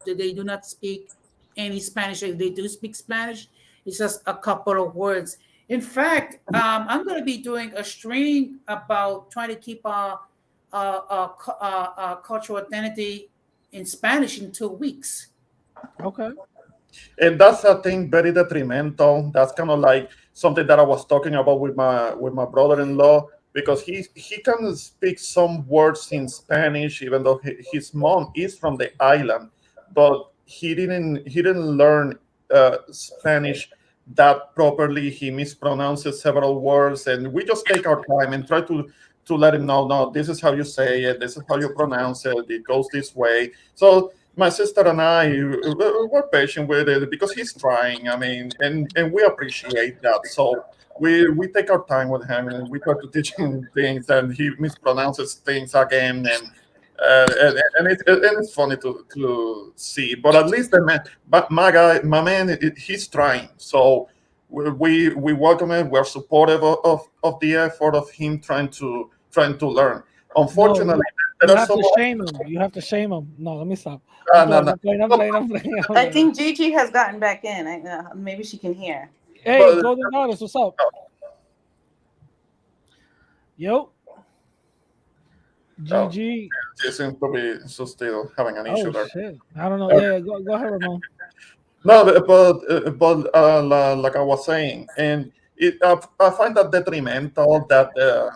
they do not speak any Spanish. If they do speak Spanish, it's just a couple of words. In fact, I'm going to be doing a stream about trying to keep our cultural identity in Spanish in 2 weeks. Okay. And that's a thing very detrimental. That's kind of like something that I was talking about with my brother-in-law because he can speak some words in Spanish, even though his mom is from the island, but he didn't learn Spanish that properly. He mispronounces several words, and we just take our time and try to let him know, no, this is how you say it, this is how you pronounce it, it goes this way. So my sister and I were patient with it because he's trying. I mean, and we appreciate that. So we take our time with him and we try to teach him things, and he mispronounces things again, and it's funny to see. But at least the man, but my man, he's trying. So we welcome it. We're supportive of the effort of him trying to learn. No, Unfortunately, there You are have some. to shame him. You have to shame him. No, let me stop. No, no, no. I'm playing. I think Gigi has gotten back in. Maybe she can hear. Hey, But Golden Goddess, what's up? Yo, oh, GG. she seems to be still having an issue Oh there. shit. I don't know. Yeah, go ahead, Ramon. No, like I was saying, and I find that detrimental that there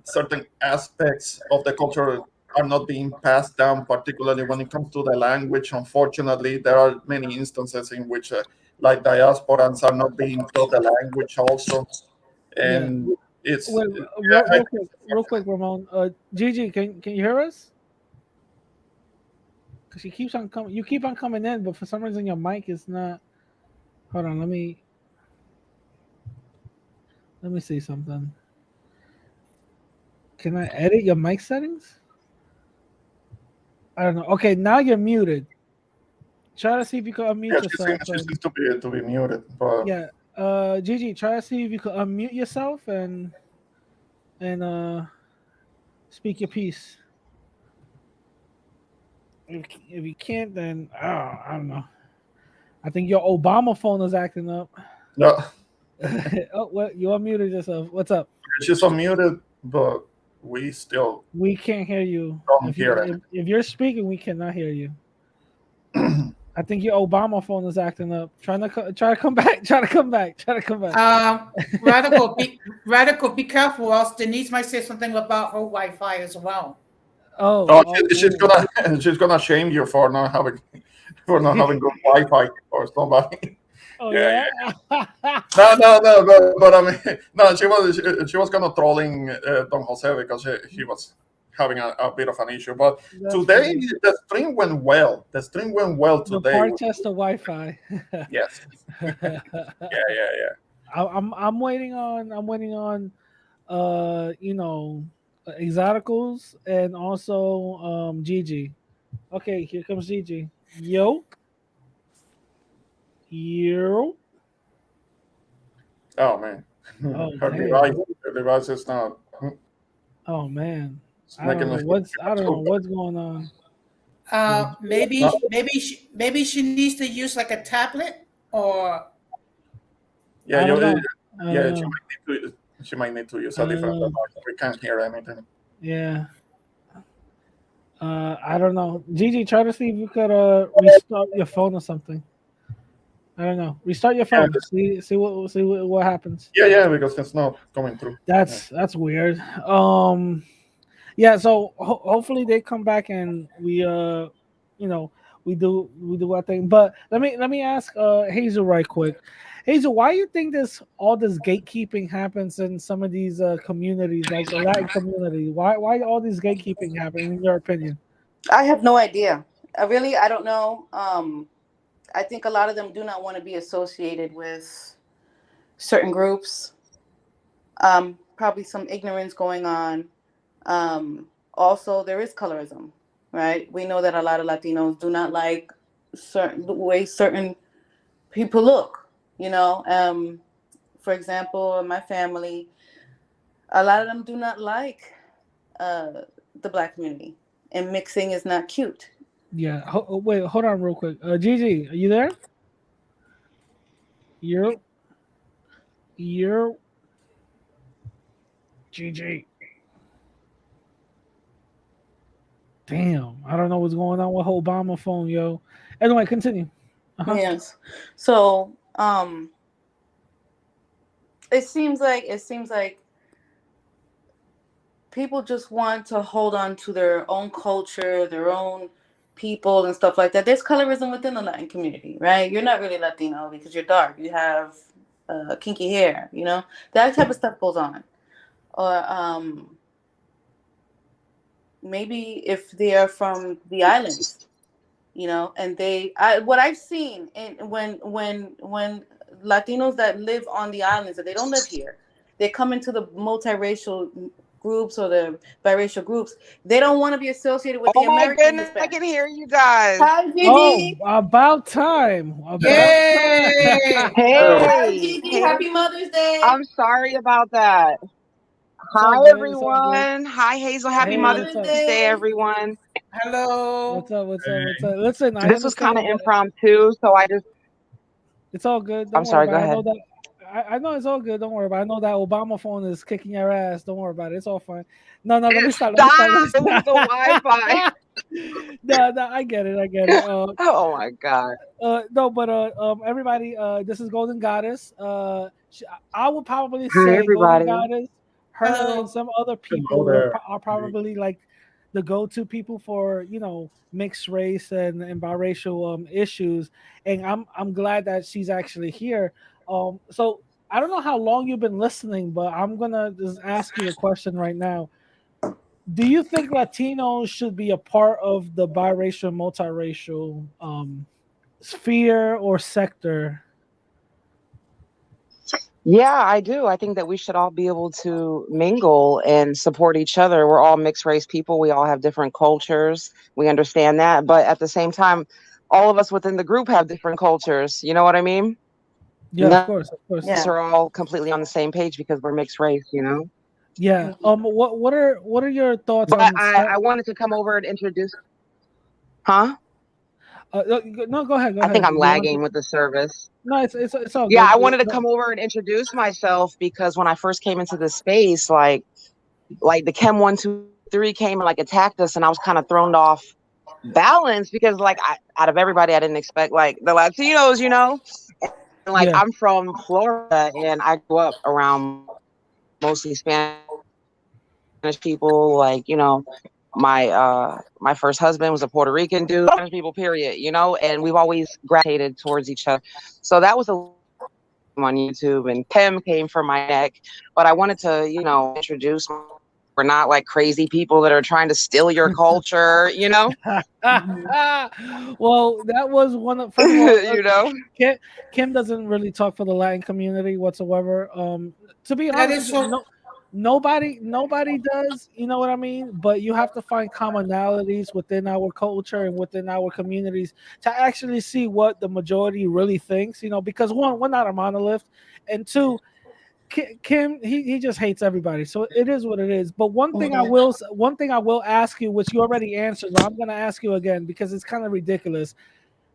certain aspects of the culture are not being passed down, particularly when it comes to the language. Unfortunately, there are many instances in which, like diasporans, are not being taught the language also, Yeah. and it's Wait, I real quick, Ramon. Gigi, can you hear us? Because she keeps on coming. You keep on coming in, but for some reason your mic is not. Hold on, let me see something. Can I edit your mic settings? I don't know. Okay, now you're muted. Try to see if you can yeah, unmute yourself. she seems to be muted, but Yeah. Gigi, try to see if you can unmute yourself and speak your piece. If you can't, then I don't know. I think your Obama phone is acting up. no, Oh, well, you unmuted yourself. What's up? she's unmuted, but we still We can't hear you. don't hear it. If you're speaking, we cannot hear you. I think your Obama phone is acting up. Try to come back. Try to come back. Radical, be careful, else Denise might say something about her Wi-Fi as well. Oh, she's gonna shame you for not having good Wi-Fi or somebody. Oh Yeah, yeah. No, but I mean, no, she was kind of trolling Don Jose because he was having a bit of an issue. But That's today funny. the stream went well. The stream went well The today. Parchester Wi-Fi. Yes. Yeah. I'm waiting on exoticals and also Gigi. Okay, here comes Gigi. Yo. Oh man, Oh her device is not. Oh man. It's I don't making know what's going on. Maybe she needs to use like a tablet or Yeah, I don't know. yeah. She might need to use a different device. We can't hear anything. Yeah. I don't know. Gigi, try to see if you could restart your phone or something. I don't know. Restart your phone. See what happens. Yeah, because it's not coming through. That's weird. Yeah. So hopefully they come back and we we do our thing. But let me ask Hazel right quick. Hazel, why do you think all this gatekeeping happens in some of these communities, like the Latin community? Why all this gatekeeping happening in your opinion? I have no idea. I don't know. I think a lot of them do not want to be associated with certain groups. Probably some ignorance going on. Also, there is colorism, right? We know that a lot of Latinos do not like the way certain people look. For example, in my family, a lot of them do not like the Black community, and mixing is not cute. Yeah. Wait, hold on real quick. Gigi, are you there? You're Gigi. Damn, I don't know what's going on with her Obama phone, yo. Anyway, continue. Yes. So, it seems like people just want to hold on to their own culture, their own people and stuff like that. There's colorism within the Latin community, right? You're not really Latino because you're dark. You have kinky hair, that type of stuff goes on. Or maybe if they are from the islands, and what I've seen when Latinos that live on the islands, that they don't live here, they come into the multiracial groups or the biracial groups, they don't want to be associated with the American Goodness, Hispanic. I can hear you guys. Hi, Gigi. Oh, about time. Yay! Hi, Hey, Gigi. Happy Mother's Day. I'm sorry about that. It's all Hi, good. It's all good. everyone. Hi, Hazel. Happy Hey, Mother's what's up? Day, everyone. Hello. What's up? What's up? What's up? Listen, I This was kind of understand that impromptu, so it's all good. Don't I'm worry sorry, go about it. I know ahead. that. I know it's all good. Don't worry about it. I know that Obama phone is kicking your ass. Don't worry about it. It's all fine. No, no. Let me stop. Let me stop. Let me Stop. It was the Wi-Fi. stop. No, no. I get it. I get it. Oh my God. No, but everybody, this is Golden Goddess. I would probably Hi, say Golden everybody. Goddess, her and Hello. some other Hello people there. are probably like the go-to people for mixed race and biracial issues. And I'm glad that she's actually here. So I don't know how long you've been listening, but I'm gonna just ask you a question right now. Do you think Latinos should be a part of the biracial, multiracial sphere or sector? Yeah, I do. I think that we should all be able to mingle and support each other. We're all mixed race people. We all have different cultures. We understand that. But at the same time, all of us within the group have different cultures. You know what I mean? Yeah, of None course, of course. of us Yeah. are all completely on the same page because we're mixed race, you know? Yeah. What are your thoughts But on I wanted to come over and introduce, huh? no, go ahead, go I think ahead. I'm Do you want to? lagging with the service. No, it's all Yeah, good. I wanted to come over and introduce myself because when I first came into this space, like the Chem 123 came and like attacked us, and I was kind of thrown off balance because out of everybody, I didn't expect like the Latinos, you know. And like Yeah. I'm from Florida, and I grew up around mostly Spanish people. Like my first husband was a Puerto Rican dude, Spanish people, period. You know, and we've always gravitated towards each other. So that was a on YouTube, and Kim came from my neck. But I wanted to, introduce. We're not like crazy people that are trying to steal your culture, you know. Mhm. Well, that was one of first of all, You know. Kim doesn't really talk for the Latin community whatsoever. To be That honest is with you, so. nobody does. You know what I mean? But you have to find commonalities within our culture and within our communities to actually see what the majority really thinks. Because one, we're not a monolith, and two, Kim, he just hates everybody. So it is what it is. But one thing I will ask you, which you already answered, but I'm going to ask you again because it's kind of ridiculous.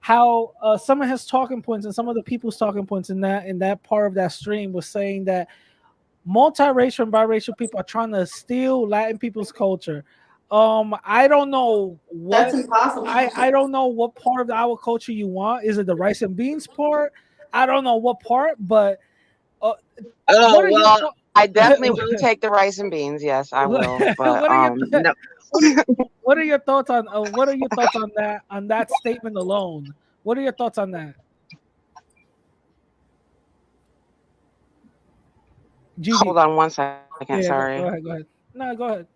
How some of his talking points and some of the people's talking points in that part of that stream was saying that multiracial and biracial people are trying to steal Latin people's culture. I don't know That's what impossible. I don't know what part of our culture you want. Is it the rice and beans part? I don't know what part, but uh, what Oh are your well, thoughts? I definitely will take the rice and beans. Yes, I will. But what are your no. what are, what are your thoughts on what are your thoughts on that statement alone? What are your thoughts on that, Gigi? Hold on one second. Yeah, go Sorry. ahead, go ahead. No, go ahead.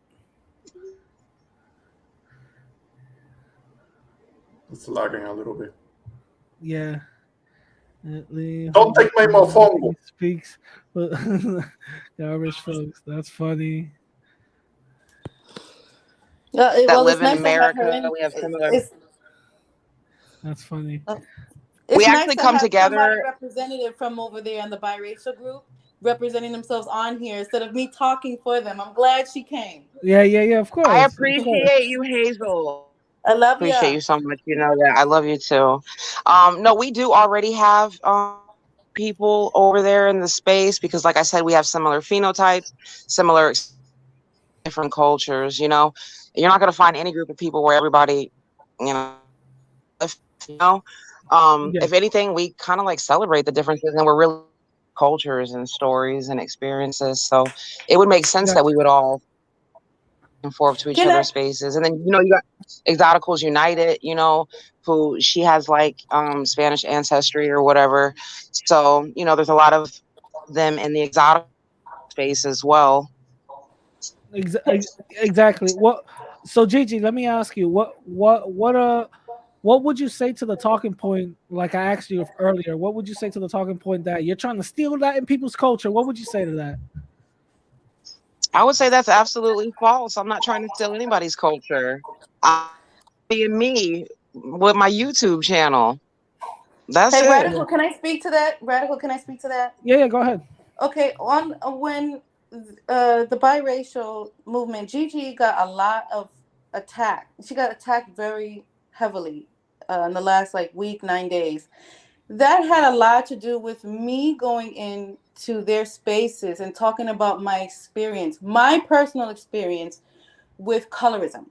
It's lagging a little bit. Yeah. Don't take my mofongo. He speaks. Garbage folks. That's funny. That Well, it's live in nice to have her America, in. we have similar. That's funny. We It's nice actually to come have somebody together. representative from over there in the biracial group representing themselves on here instead of me talking for them. I'm glad she came. Yeah, yeah, yeah. Of I course, of course. appreciate you, Hazel. I love Appreciate ya. you so much. You know that. I love you too. No, we do already have people over there in the space because, like I said, we have similar phenotypes, similar different cultures. You know, you're not going to find any group of people where everybody, you know, if, you know, Yeah, if anything, we kind of like celebrate the differences, and we're really cultures and stories and experiences. So it would make sense got that we would all and forth to each Can I? other's spaces. And then, you got Exoticals United, who she has like Spanish ancestry or whatever. So, there's a lot of them in the exotic space as well. exactly. So Gigi, let me ask you, what would you say to the talking point? Like I asked you earlier, what would you say to the talking point that you're trying to steal that in people's culture? What would you say to that? I would say that's absolutely false. I'm not trying to steal anybody's culture. I'm being me with my YouTube channel. That's Hey, it. Yeah, Radical, can I speak to that? Radical, can I speak to that? yeah, yeah. Go ahead. Okay, on when the biracial movement, Gigi got a lot of attack. She got attacked very heavily in the last like week, 9 days. That had a lot to do with me going into their spaces and talking about my experience, my personal experience with colorism,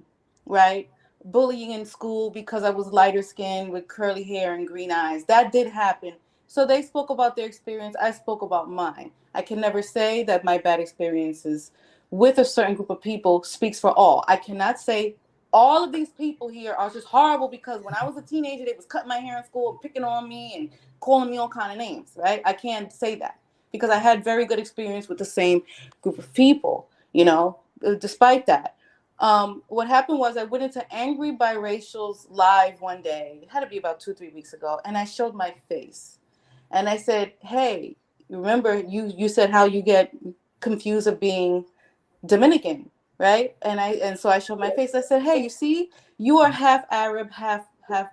right? Bullying in school because I was lighter skinned with curly hair and green eyes. That did happen. So they spoke about their experience. I spoke about mine. I can never say that my bad experiences with a certain group of people speaks for all. I cannot say all of these people here are just horrible because when I was a teenager, they was cutting my hair in school, picking on me and calling me all kind of names, right? I can't say that because I had very good experience with the same group of people, despite that. What happened was I went into Angry Biracial's live one day. It had to be about 2-3 weeks ago. And I showed my face. And I said, hey, remember you said how you get confused of being Dominican, right? And so I showed my face. I said, hey, you see, you are half Arab, half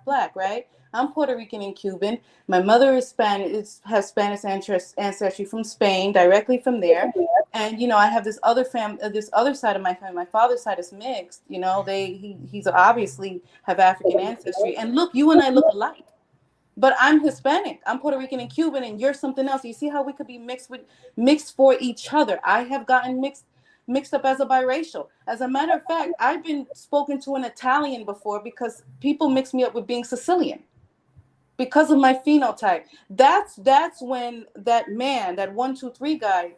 black, right? I'm Puerto Rican and Cuban. My mother is Spanish, has Spanish ancestry from Spain, directly from there. And I have this other this other side of my family. My father's side is mixed. He's obviously have African ancestry. And look, you and I look alike. But I'm Hispanic. I'm Puerto Rican and Cuban, and you're something else. You see how we could be mixed for each other. I have gotten mixed up as a biracial. As a matter of fact, I've been spoken to an Italian before because people mix me up with being Sicilian because of my phenotype. That's when that man, that 123 guy,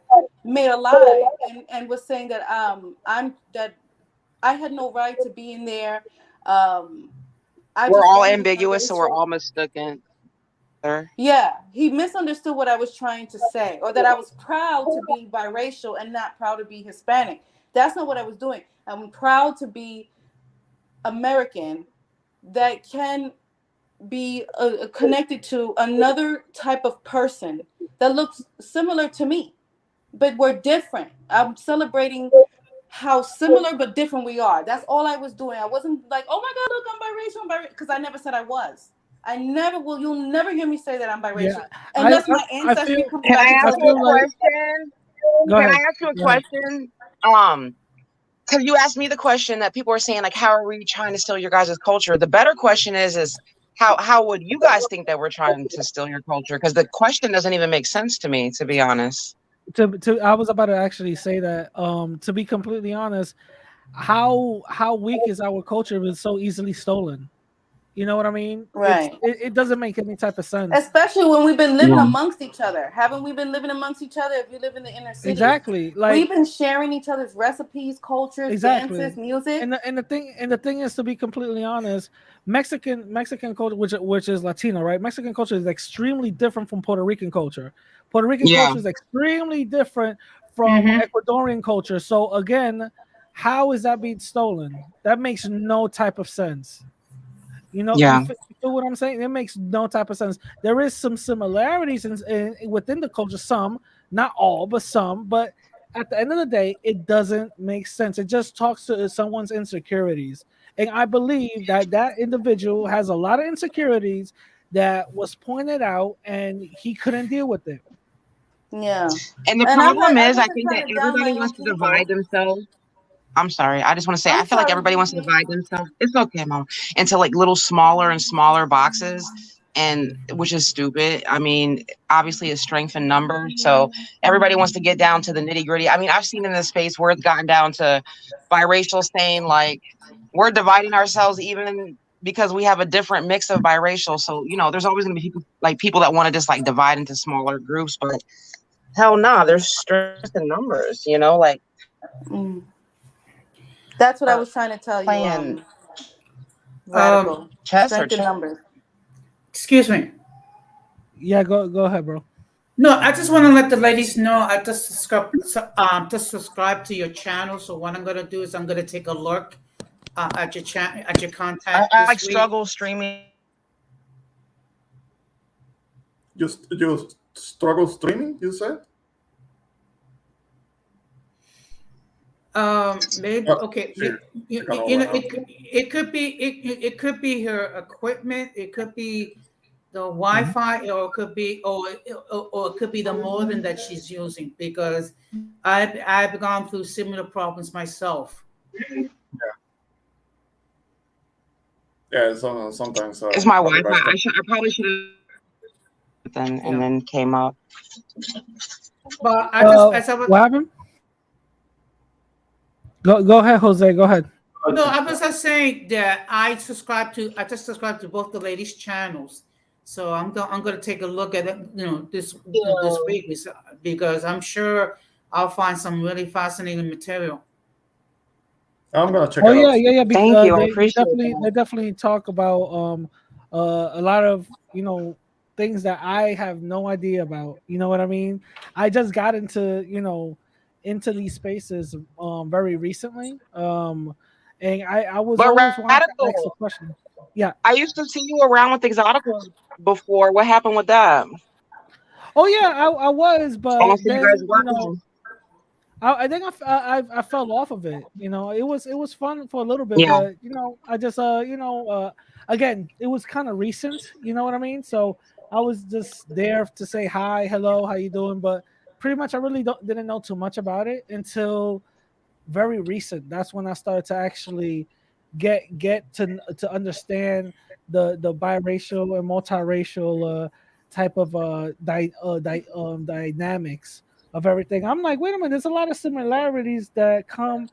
made a lie and was saying that I had no right to be in there. We're all ambiguous, so we're all mistaken. Yeah, he misunderstood what I was trying to say, or that I was proud to be biracial and not proud to be Hispanic. That's not what I was doing. I'm proud to be American that can be connected to another type of person that looks similar to me, but we're different. I'm celebrating how similar but different we are. That's all I was doing. I wasn't like, oh my God, look, I'm biracial, because I never said I was. I never will. You'll never hear me say that I'm biracial unless my ancestry comes Can back. I ask you a question? Go ahead. Can I ask you a question? Because you asked me the question that people are saying, like, how are we trying to steal your guys' culture? The better question is how would you guys think that we're trying to steal your culture? Because the question doesn't even make sense to me, to be honest. I was about to actually say that. To be completely honest, how weak is our culture if it's so easily stolen? You know what I mean? Right. It doesn't make any type of sense. Especially when we've been living amongst each other. Haven't we been living amongst each other? If you live in the inner city, exactly. Like we've been sharing each other's recipes, cultures, dances, music. And the thing is, to be completely honest, Mexican culture, which is Latino, right? Mexican culture is extremely different from Puerto Rican culture. Puerto Rican culture is extremely different from Ecuadorian culture. So again, how is that being stolen? That makes no type of sense. You feel what I'm saying? It makes no type of sense. There is some similarities within the culture, some, not all, but some. But at the end of the day, it doesn't make sense. It just talks to someone's insecurities. And I believe that individual has a lot of insecurities that was pointed out and he couldn't deal with it. Yeah. And the problem is, I think that everybody wants to divide themselves. I'm sorry. I just want to say, I feel like everybody wants to divide themselves. It's okay, Mom. Into like little smaller and smaller boxes, and which is stupid. I mean, obviously it's strength in numbers. So everybody wants to get down to the nitty gritty. I mean, I've seen in this space where it's gotten down to biracial saying like we're dividing ourselves even because we have a different mix of biracial. So, there's always going to be people that want to just like divide into smaller groups, but hell nah, there's strength in numbers, like. That's what I was trying to tell you. Radical. Strength in numbers. Excuse me. Yeah, go ahead, bro. No, I just want to let the ladies know I just subscribe to your channel. So what I'm going to do is I'm going to take a look at your channel, at your content. I like struggle streaming. You struggle streaming, you said? Maybe okay. It could be her equipment. It could be the Wi-Fi, or it could be, or it could be the modem that she's using, because I've gone through similar problems myself. Yeah, sometimes It's my my Wi-Fi. device. I probably should have then Yeah. and then came up. But I just, as I was, What happened? Go ahead, Jose. Go ahead. no, I was just saying that I just subscribe to both the ladies' channels. So I'm gonna take a look at it, this week, because I'm sure I'll find some really fascinating material. I'm gonna check Oh it out. yeah. Thank you. I They appreciate they that. definitely talk about a lot of things that I have no idea about. You know what I mean? I just got into these spaces very recently. And I was But always wanting to ask a radical, question. Yeah. I used to see you around with Exoticals before. What happened with that? Oh yeah, I was, I don't but see you guys then working. I think I fell off of it. It was fun for a little bit, Yeah. but I just again, it was kind of recent. You know what I mean? So I was just there to say hi, hello, how you doing? But pretty much I really didn't know too much about it until very recent. That's when I started to actually get to understand the biracial and multiracial type of dynamics of everything. I'm like, wait a minute, there's a lot of similarities that come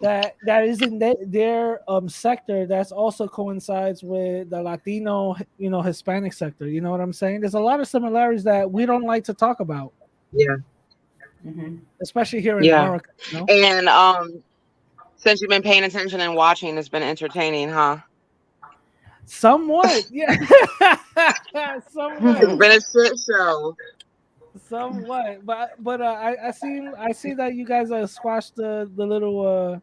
that is in their sector that's also coincides with the Latino, Hispanic sector. You know what I'm saying? There's a lot of similarities that we don't like to talk about, Yeah. Hmm. especially here in Yeah. America. And since you've been paying attention and watching, it's been entertaining, huh? Somewhat, yeah. It's Somewhat. been a shit show. Somewhat, but I see that you guys squashed the little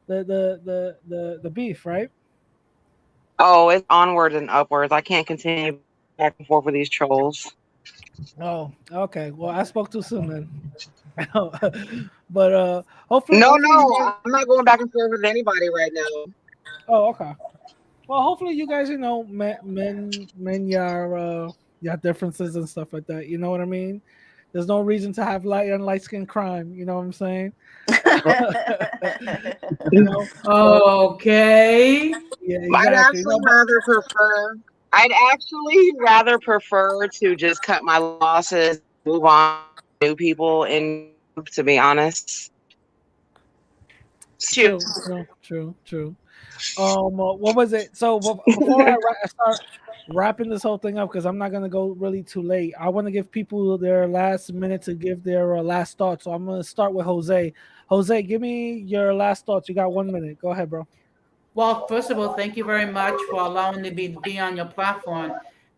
the beef, right? Oh, it's onwards and upwards. I can't continue back and forth with these trolls. Oh, okay. Well, I spoke too soon then. But hopefully, No, hopefully you no, guys. I'm not going back and forth with anybody right now. Oh, okay. Well, hopefully you guys, men your differences and stuff like that. You know what I mean? There's no reason to have light and light skin crime. You know what I'm saying? Okay. Yeah, I'd exactly. actually rather prefer. I'd actually rather prefer to just cut my losses, move on to new people, and to be honest. Shoot. True. What was it? So before I start wrapping this whole thing up, because I'm not gonna go really too late. I want to give people their last minute to give their last thoughts. So I'm gonna start with Jose. Jose, give me your last thoughts. You got 1 minute. Go ahead, bro. Well, first of all, thank you very much for allowing me to be on your platform,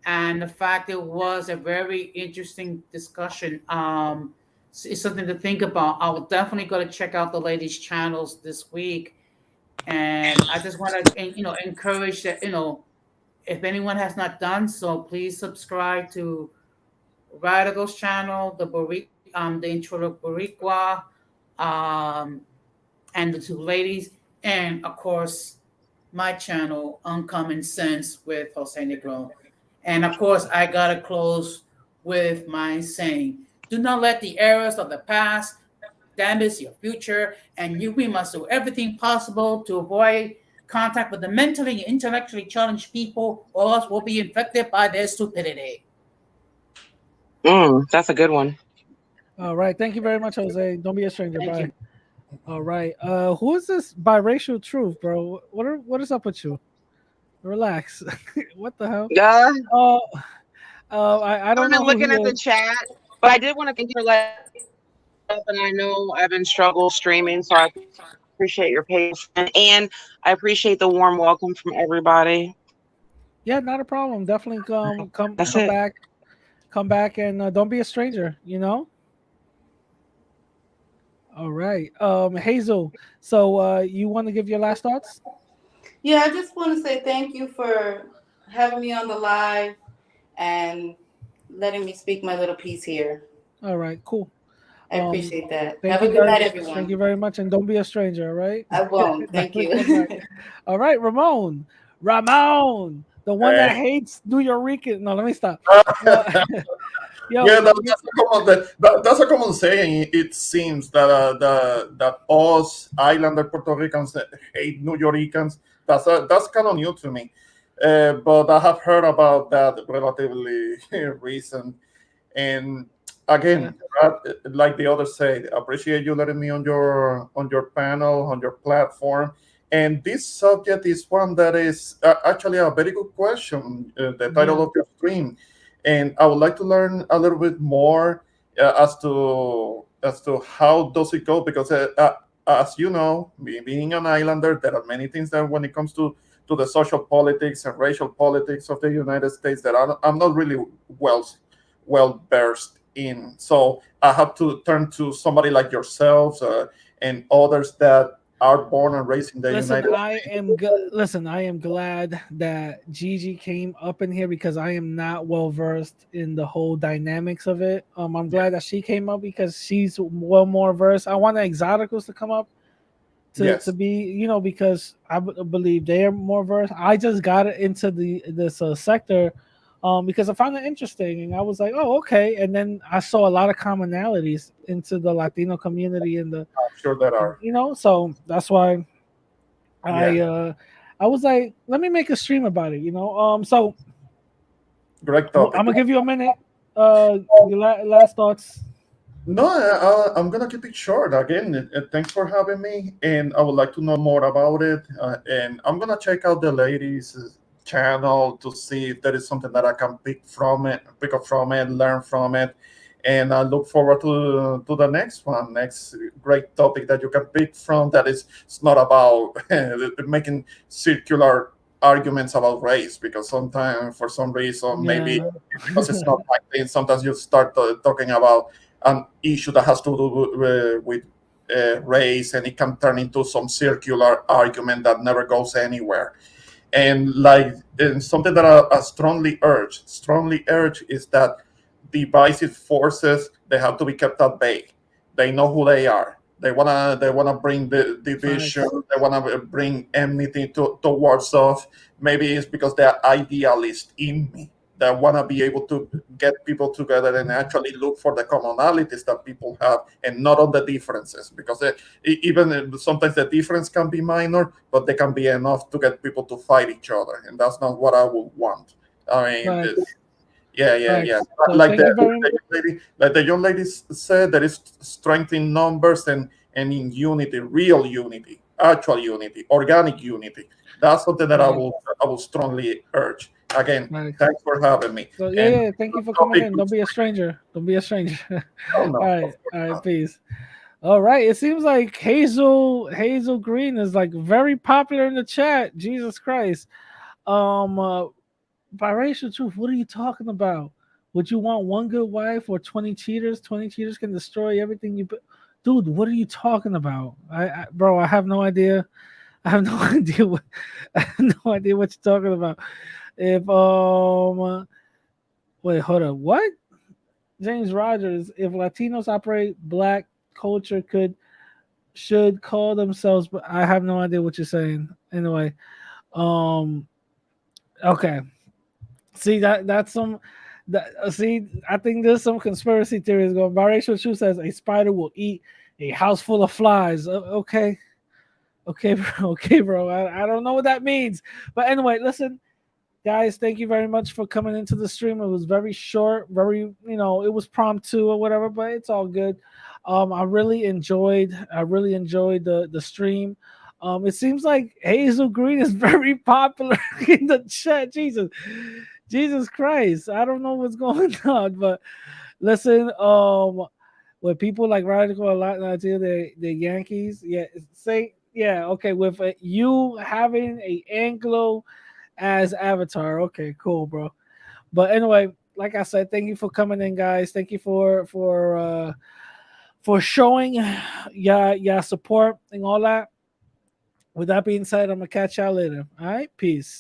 and the fact it was a very interesting discussion. It's something to think about. I will definitely go to check out the ladies' channels this week, and I just want to, encourage that, if anyone has not done so, please subscribe to Radical's channel, the intro to Boricua, um, and the two ladies, and of course my channel, Uncommon Sense with Jose Negro. And of course, I gotta close with my saying: do not let the errors of the past damage your future, and we must do everything possible to avoid contact with the mentally and intellectually challenged people, or else we'll be infected by their stupidity. That's a good one. All right. Thank you very much, Jose. Don't be a stranger. Thank Bye. you. All right. Who is this biracial truth, bro? What is up with you? Relax. What the hell? Yeah. Uh, I don't I've been know who he looking at the is. chat, but I did want to thank you for letting up, and I know I've been struggle streaming, so I appreciate your patience and I appreciate the warm welcome from everybody. Yeah, not a problem. Definitely That's come it. back, and don't be a stranger. All right, Hazel. So you want to give your last thoughts? Yeah, I just want to say thank you for having me on the live and letting me speak my little piece here. All right, cool. I appreciate that. Thank Have you a good night, Thank everyone. you very much, and don't be a stranger. All right. I won't. Thank you. All right, Ramon. the one that hates New York. No, let me stop. Yo, Yeah, yo, that's a common saying. It seems that that us Islander Puerto Ricans hate New Yorkers. That's kind of new to me, but I have heard about that relatively recent. And yeah, again, like the others say, appreciate you letting me on your panel, on your platform. And this subject is one that is actually a very good question. The title yeah, of your stream, and I would like to learn a little bit more as to how does it go, because as you know, being an islander, there are many things that when it comes to the social politics and racial politics of the United States that I'm not really well versed in. So I have to turn to somebody like yourselves and others that are born and raised in the listen, United listen. I am glad that Gigi came up in here because I am not well versed in the whole dynamics of it. I'm glad that she came up because she's well more versed. I want the exoticals to come up to Yes. be, because I believe they are more versed. I just got into this sector because I found it interesting, and I was like, oh, okay. And then I saw a lot of commonalities into the Latino community and I'm sure there are. so that's why I Yeah. I was like, let me make a stream about it. So Great I'm topic. gonna give you a minute. Your last thoughts. No, I'm gonna keep it short. Again, thanks for having me, and I would like to know more about it. And I'm gonna check out the ladies' channel to see if there is something that I can pick up from it, learn from it, and I look forward to the next one, next great topic that you can pick from. That is, it's not about making circular arguments about race, because sometimes, for some reason, maybe Yeah. because it's not my thing, sometimes you start talking about an issue that has to do with race, and it can turn into some circular argument that never goes anywhere. And something that I strongly urge is that divisive forces, they have to be kept at bay. They know who they are. They wanna bring the division. Facts. They wanna bring enmity towards us. Maybe it's because they're idealist in me that wanna be able to get people together and actually look for the commonalities that people have and not on the differences, because even sometimes the difference can be minor, but they can be enough to get people to fight each other, and that's not what I would want. I mean, Facts. yeah. Facts. So Like thank you very. the young lady said, there is strength in numbers and in unity, real unity, actual unity, organic unity. That's something that Facts. I will strongly urge. Again, Facts. thanks for having me. So yeah, And yeah. Thank you for coming topic, in. Don't be a stranger. Don't be a stranger. oh no, of All course right, not. peace. All right. It seems like Hazel Green is like very popular in the chat. Jesus Christ. Um, biracial truth. What are you talking about? Would you want one good wife or 20 cheaters? 20 cheaters can destroy everything you. Dude, what are you talking about? Bro, I have no idea. I have no idea what. I have no idea what you're talking about. If wait, hold up. What? James Rogers, if Latinos operate black culture should call themselves, but I have no idea what you're saying. Anyway, um okay. See that's some see, I think there's some conspiracy theories going. Biracial Truth says a spider will eat a house full of flies. Okay. Okay, bro. Okay, bro. I don't know what that means. But anyway, listen, guys, thank you very much for coming into the stream. It was very short, it was prompt two or whatever, but it's all good. I really enjoyed the stream. It seems like Hazel Green is very popular in the chat. Jesus Christ. I don't know what's going on, but listen, with people like Radical a lot Latino, the Yankees, okay, with you having a Anglo as Avatar. Okay, cool, bro. But anyway, like I said, thank you for coming in, guys. Thank you for showing your support and all that. With that being said, I'm gonna catch y'all later. All right, peace.